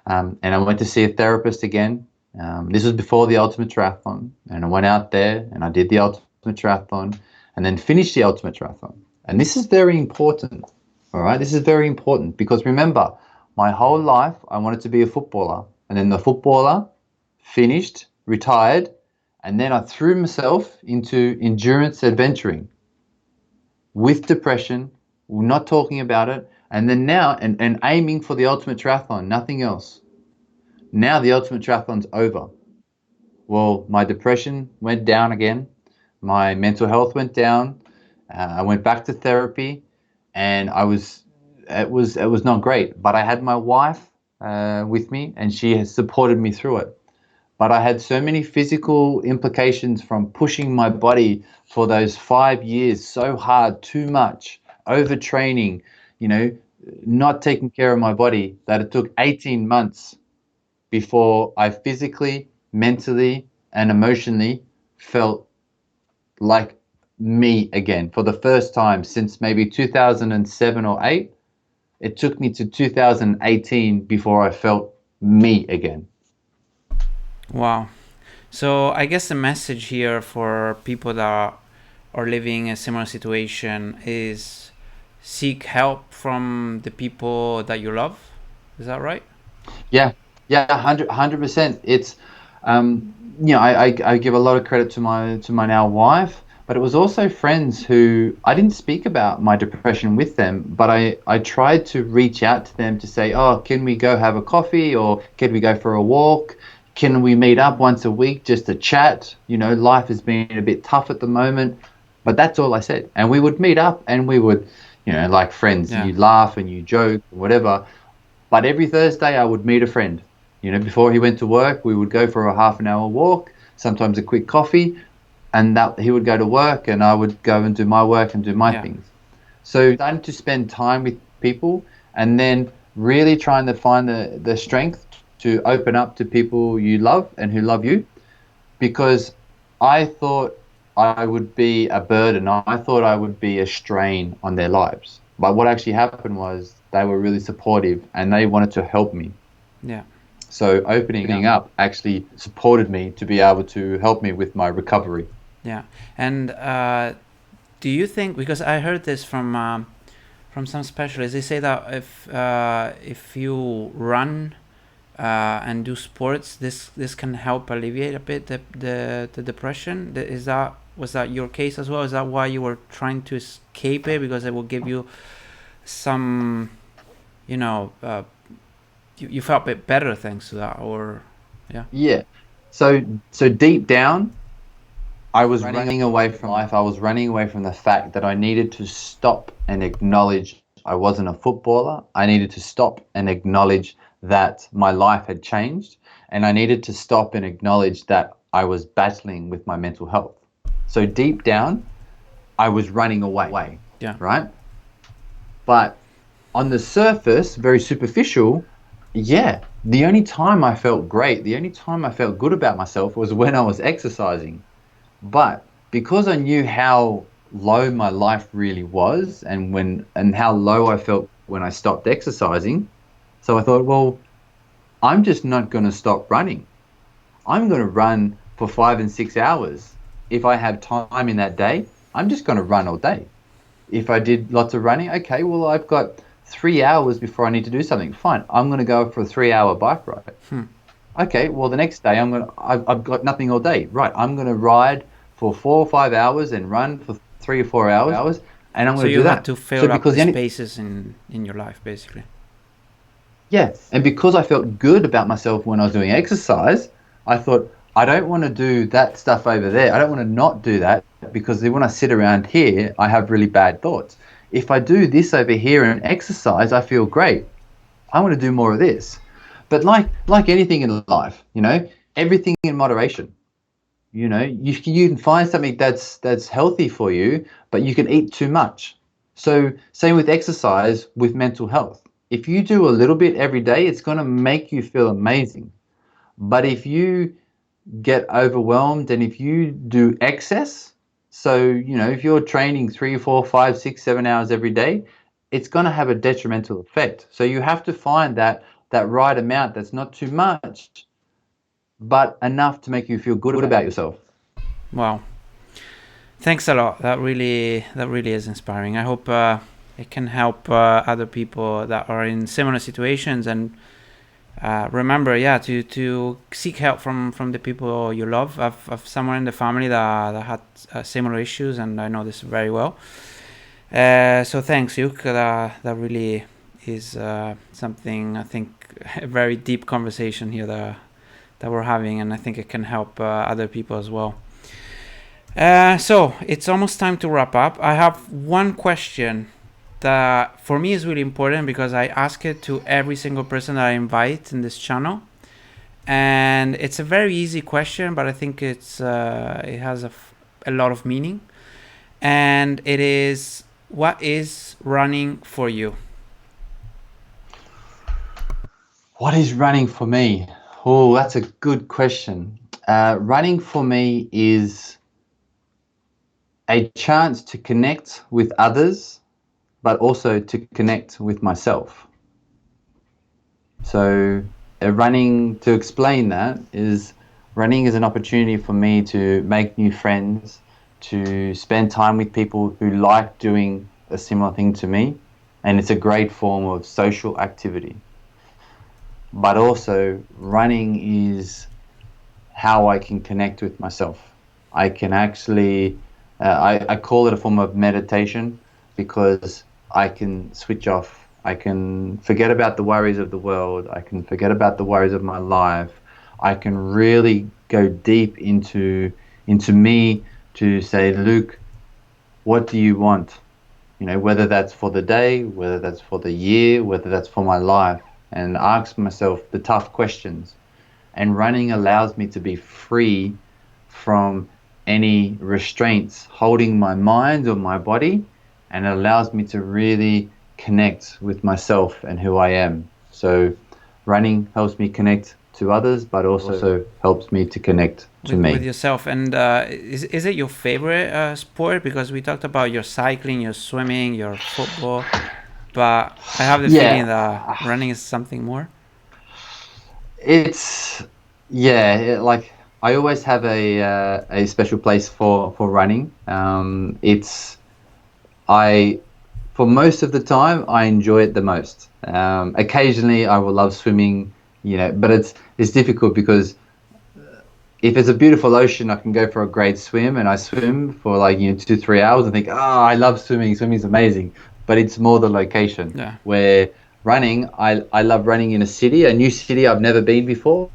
And I went to see a therapist again. This was before the ultimate triathlon, and I went out there and I did the ultimate triathlon, and then finished the ultimate triathlon. And this is very important. All right, this is very important because remember, my whole life I wanted to be a footballer. And then the footballer finished, retired, and then I threw myself into endurance adventuring with depression, not talking about it, and then now, and aiming for the ultimate triathlon, nothing else. Now the ultimate triathlon's over. Well, my depression went down again. My mental health went down. I went back to therapy, and it was not great. But I had my wife with me, and she has supported me through it. But I had so many physical implications from pushing my body for those 5 years so hard, too much, overtraining, not taking care of my body, that it took 18 months before I physically, mentally, and emotionally felt like me again for the first time since maybe 2007 or 8. It took me to 2018 before I felt me again. Wow. So I guess the message here for people that are living a similar situation is seek help from the people that you love. Is that right? Yeah, 100%. It's, I give a lot of credit to my now wife, but it was also friends who I didn't speak about my depression with them, but I tried to reach out to them to say, oh, can we go have a coffee, or can we go for a walk? Can we meet up once a week just to chat? Life has been a bit tough at the moment, but that's all I said. And we would meet up and we would, like friends, Yeah. you laugh and you joke, whatever. But every Thursday I would meet a friend. Before he went to work, we would go for a half an hour walk, sometimes a quick coffee, and that he would go to work and I would go and do my work and do my things. So starting to spend time with people, and then really trying to find the strength to open up to people you love and who love you, because I thought I would be a burden. I thought I would be a strain on their lives. But what actually happened was they were really supportive and they wanted to help me. Yeah. So opening up actually supported me to be able to help me with my recovery. Yeah. And do you think, because I heard this from some specialists, they say that if you run and do sports, this can help alleviate a bit the depression. Was that your case as well? Is that why you were trying to escape it, because it will give you some, you felt a bit better thanks to that? Or yeah. So deep down, I was running away from life. I was running away from the fact that I needed to stop and acknowledge I wasn't a footballer. I needed to stop and acknowledge that my life had changed, and I needed to stop and acknowledge that I was battling with my mental health. So deep down, I was running away. Yeah. Right? But on the surface, very superficial, the only time I felt great, the only time I felt good about myself was when I was exercising. But because I knew how low my life really was and how low I felt when I stopped exercising, so I thought, well, I'm just not going to stop running. I'm going to run for 5 and 6 hours. If I have time in that day, I'm just going to run all day. If I did lots of running, okay, well, I've got 3 hours before I need to do something. Fine, I'm going to go for a 3-hour bike ride. Okay, well, the next day I've got nothing all day. Right, I'm going to ride for 4 or 5 hours and run for 3 or 4 hours, and I'm going to do that. So you had to fill up the spaces in your life, basically. Yeah, and because I felt good about myself when I was doing exercise, I thought, I don't want to do that stuff over there. I don't want to not do that, because when I sit around here, I have really bad thoughts. If I do this over here and exercise, I feel great. I want to do more of this. But like anything in life, everything in moderation. You can find something that's healthy for you, but you can eat too much. So same with exercise, with mental health. If you do a little bit every day, it's going to make you feel amazing. But if you get overwhelmed and if you do excess, so, if you're training 3, 4, 5, 6, 7 hours every day, it's going to have a detrimental effect. So you have to find that right amount that's not too much, but enough to make you feel good about yourself. Wow. Thanks a lot. That really is inspiring. I hope it can help other people that are in similar situations, and remember, to seek help from the people you love. I've someone in the family that had similar issues, and I know this very well. So thanks, Yuk. That really is something, I think, a very deep conversation here that we're having, and I think it can help other people as well. So it's almost time to wrap up. I have one question that for me is really important, because I ask it to every single person that I invite in this channel, and it's a very easy question, but I think it has a lot of meaning, and it is, what is running for you? What is running for me? Oh, that's a good question. Running for me is a chance to connect with others, but also to connect with myself. So running, to explain that, is running is an opportunity for me to make new friends, to spend time with people who like doing a similar thing to me, and it's a great form of social activity. But also, running is how I can connect with myself. I can actually, I call it a form of meditation because I can switch off. I can forget about the worries of the world. I can forget about the worries of my life. I can really go deep into me to say, Luke, what do you want? Whether that's for the day, whether that's for the year, whether that's for my life, and ask myself the tough questions. And running allows me to be free from any restraints holding my mind or my body, and it allows me to really connect with myself and who I am. So running helps me connect to others, but also helps me to connect to me. With yourself. And is it your favorite sport? Because we talked about your cycling, your swimming, your football, but I have the feeling that running is something more. It's like I always have a special place for running. For most of the time I enjoy it the most. Occasionally I will love swimming, but it's difficult because if it's a beautiful ocean, I can go for a great swim, and I swim for 2-3 hours and think, I love swimming. Swimming's amazing, but it's more the location. Yeah. Where running, I love running in a new city I've never been before,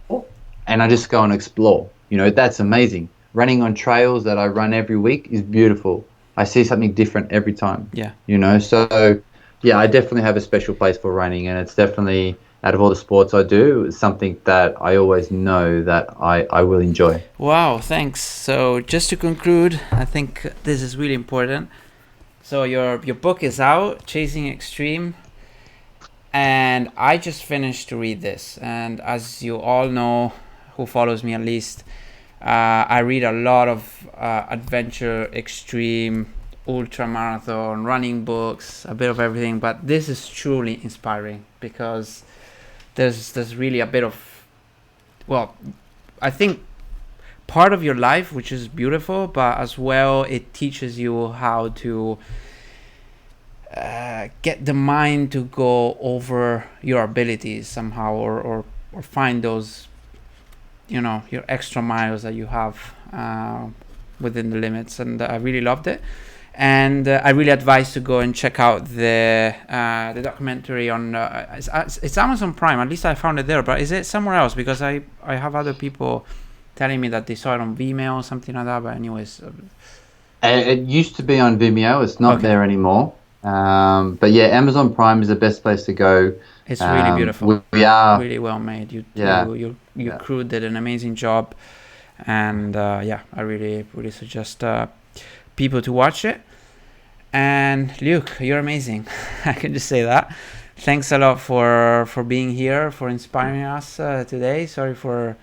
and I just go and explore. That's amazing. Running on trails that I run every week is beautiful. I see something different every time. Yeah. So yeah, I definitely have a special place for running, and it's definitely, out of all the sports I do, it's something that I always know that I will enjoy. Wow, thanks. So just to conclude, I think this is really important. So your book is out, Chasing Extreme, and I just finished to read this. And as you all know, who follows me at least, I read a lot of adventure, extreme, ultramarathon, running books, a bit of everything. But this is truly inspiring because there's really a bit of, I think part of your life, which is beautiful, but as well it teaches you how to get the mind to go over your abilities somehow, or find those, your extra miles that you have within the limits. And I really loved it. And I really advise to go and check out the documentary on it's Amazon Prime. At least I found it there, but is it somewhere else? Because I have other people telling me that they saw it on Vimeo or something like that. But anyways, it used to be on Vimeo. It's not there anymore. But yeah, Amazon Prime is the best place to go. It's really beautiful. We are really well made. Your crew did an amazing job, and I really suggest people to watch it. And Luke, you're amazing. I can just say that. Thanks a lot for being here, for inspiring us today. Sorry for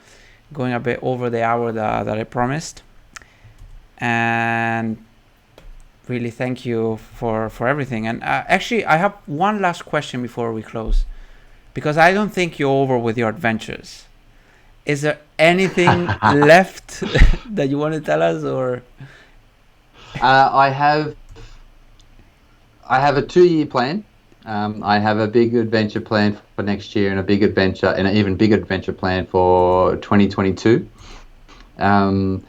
going a bit over the hour that I promised. And really thank you for everything. And actually, I have one last question before we close, because I don't think you're over with your adventures. Is there anything left that you want to tell us, or? I have a 2-year plan. I have a big adventure plan for next year, and an even bigger adventure plan for 2022. And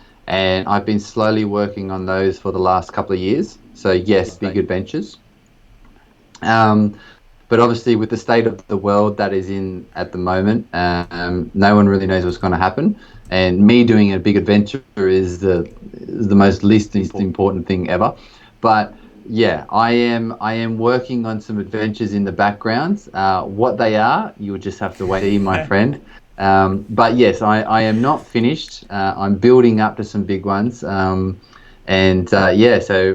I've been slowly working on those for the last couple of years. So yes, big adventures. But obviously, with the state of the world that is in at the moment, no one really knows what's going to happen. And me doing a big adventure is the most least important thing ever. But yeah, I am working on some adventures in the background. What they are, you would just have to wait to see, my friend. But yes, I am not finished. I'm building up to some big ones. So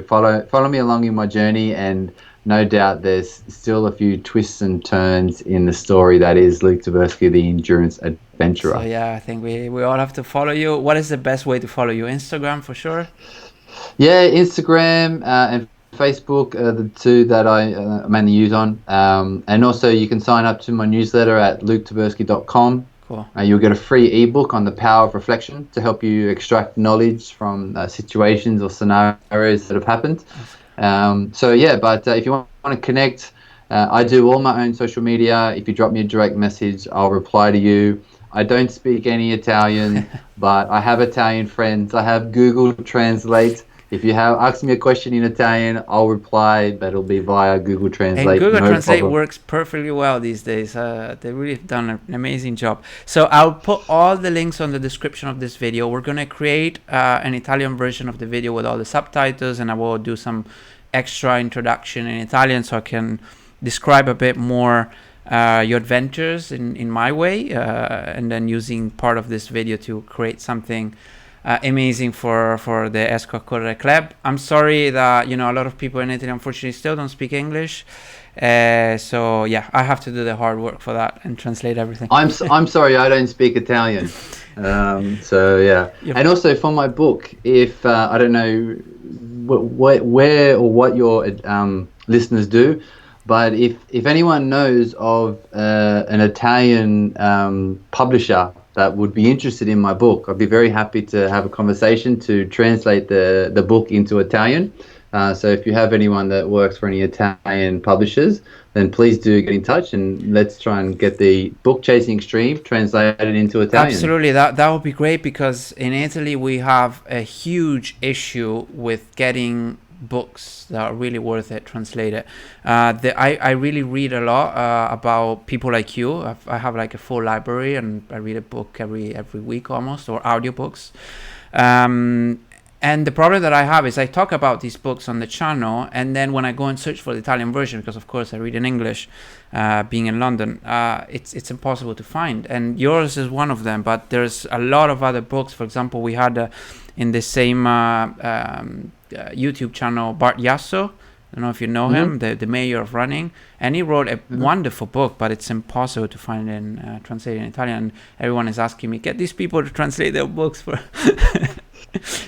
follow me along in my journey, and no doubt there's still a few twists and turns in the story that is Luke Tyburski, the endurance adventurer. So yeah, I think we all have to follow you. What is the best way to follow you? Instagram for sure? Yeah, Instagram and Facebook are the two that I mainly use on. And also you can sign up to my newsletter at luketyburski.com. Cool. You'll get a free ebook on the power of reflection to help you extract knowledge from situations or scenarios that have happened. So yeah, but if you want to connect, I do all my own social media. If you drop me a direct message, I'll reply to you. I don't speak any Italian, but I have Italian friends. I have Google Translate. If you have asked me a question in Italian, I'll reply, but it'll be via Google And Translate. Google No Translate problem. works perfectly well these days. They really done an amazing job. So I'll put all the links on the description of this video. We're going to create an Italian version of the video with all the subtitles, and I will do some extra introduction in Italian so I can describe a bit more your adventures in my way, and then using part of this video to create something amazing for the Esco a Correre Club. I'm sorry that a lot of people in Italy unfortunately still don't speak English, so yeah, I have to do the hard work for that and translate everything. I'm sorry, I don't speak Italian. So yeah, and also for my book, if I don't know where or what your listeners do, but if anyone knows of an Italian publisher that would be interested in my book, I'd be very happy to have a conversation to translate the book into Italian. So if you have anyone that works for any Italian publishers, then please do get in touch and let's try and get the book Chasing Extreme translated into Italian. Absolutely, that would be great, because in Italy we have a huge issue with getting books that are really worth it translated. I really read a lot about people like you. I have like a full library, and I read a book every week almost, or audiobooks. And the problem that I have is I talk about these books on the channel, and then when I go and search for the Italian version, because of course I read in English, being in London, it's impossible to find. And yours is one of them, but there's a lot of other books. For example, we had in the same YouTube channel Bart Yasso. I don't know if you know him, the mayor of running, and he wrote a wonderful book, but it's impossible to find in translated in Italian. And everyone is asking me, get these people to translate their books for.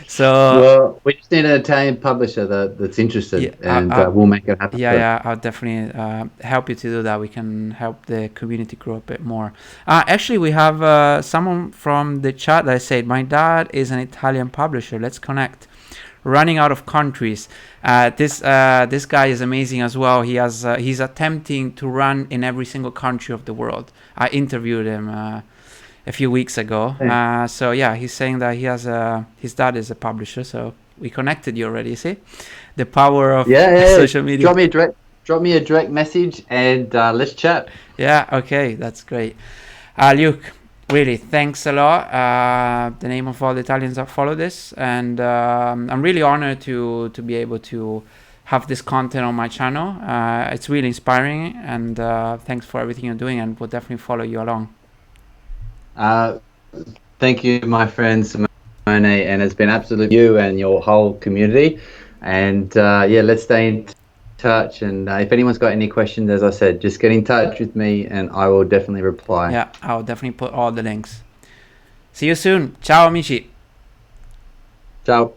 So well, we just need an Italian publisher that's interested, and we'll make it happen. Yeah, I'll definitely help you to do that. We can help the community grow a bit more. Actually, we have someone from the chat that said, my dad is an Italian publisher. Let's connect. Running out of countries. This guy is amazing as well. He's attempting to run in every single country of the world. I interviewed him a few weeks ago. So yeah, he's saying that his dad is a publisher. So we connected you already. See the power of social media. Drop me a direct message and let's chat. Yeah. Okay, that's great. Luke, really, thanks a lot. The name of all the Italians that follow this, and I'm really honored to be able to have this content on my channel. It's really inspiring, and thanks for everything you're doing, and we'll definitely follow you along. Thank you, my friend Simone, and it's been absolutely you and your whole community. And yeah, let's stay in touch. And if anyone's got any questions, as I said, just get in touch with me, and I will definitely reply. Yeah, I'll definitely put all the links. See you soon. Ciao, amici. Ciao.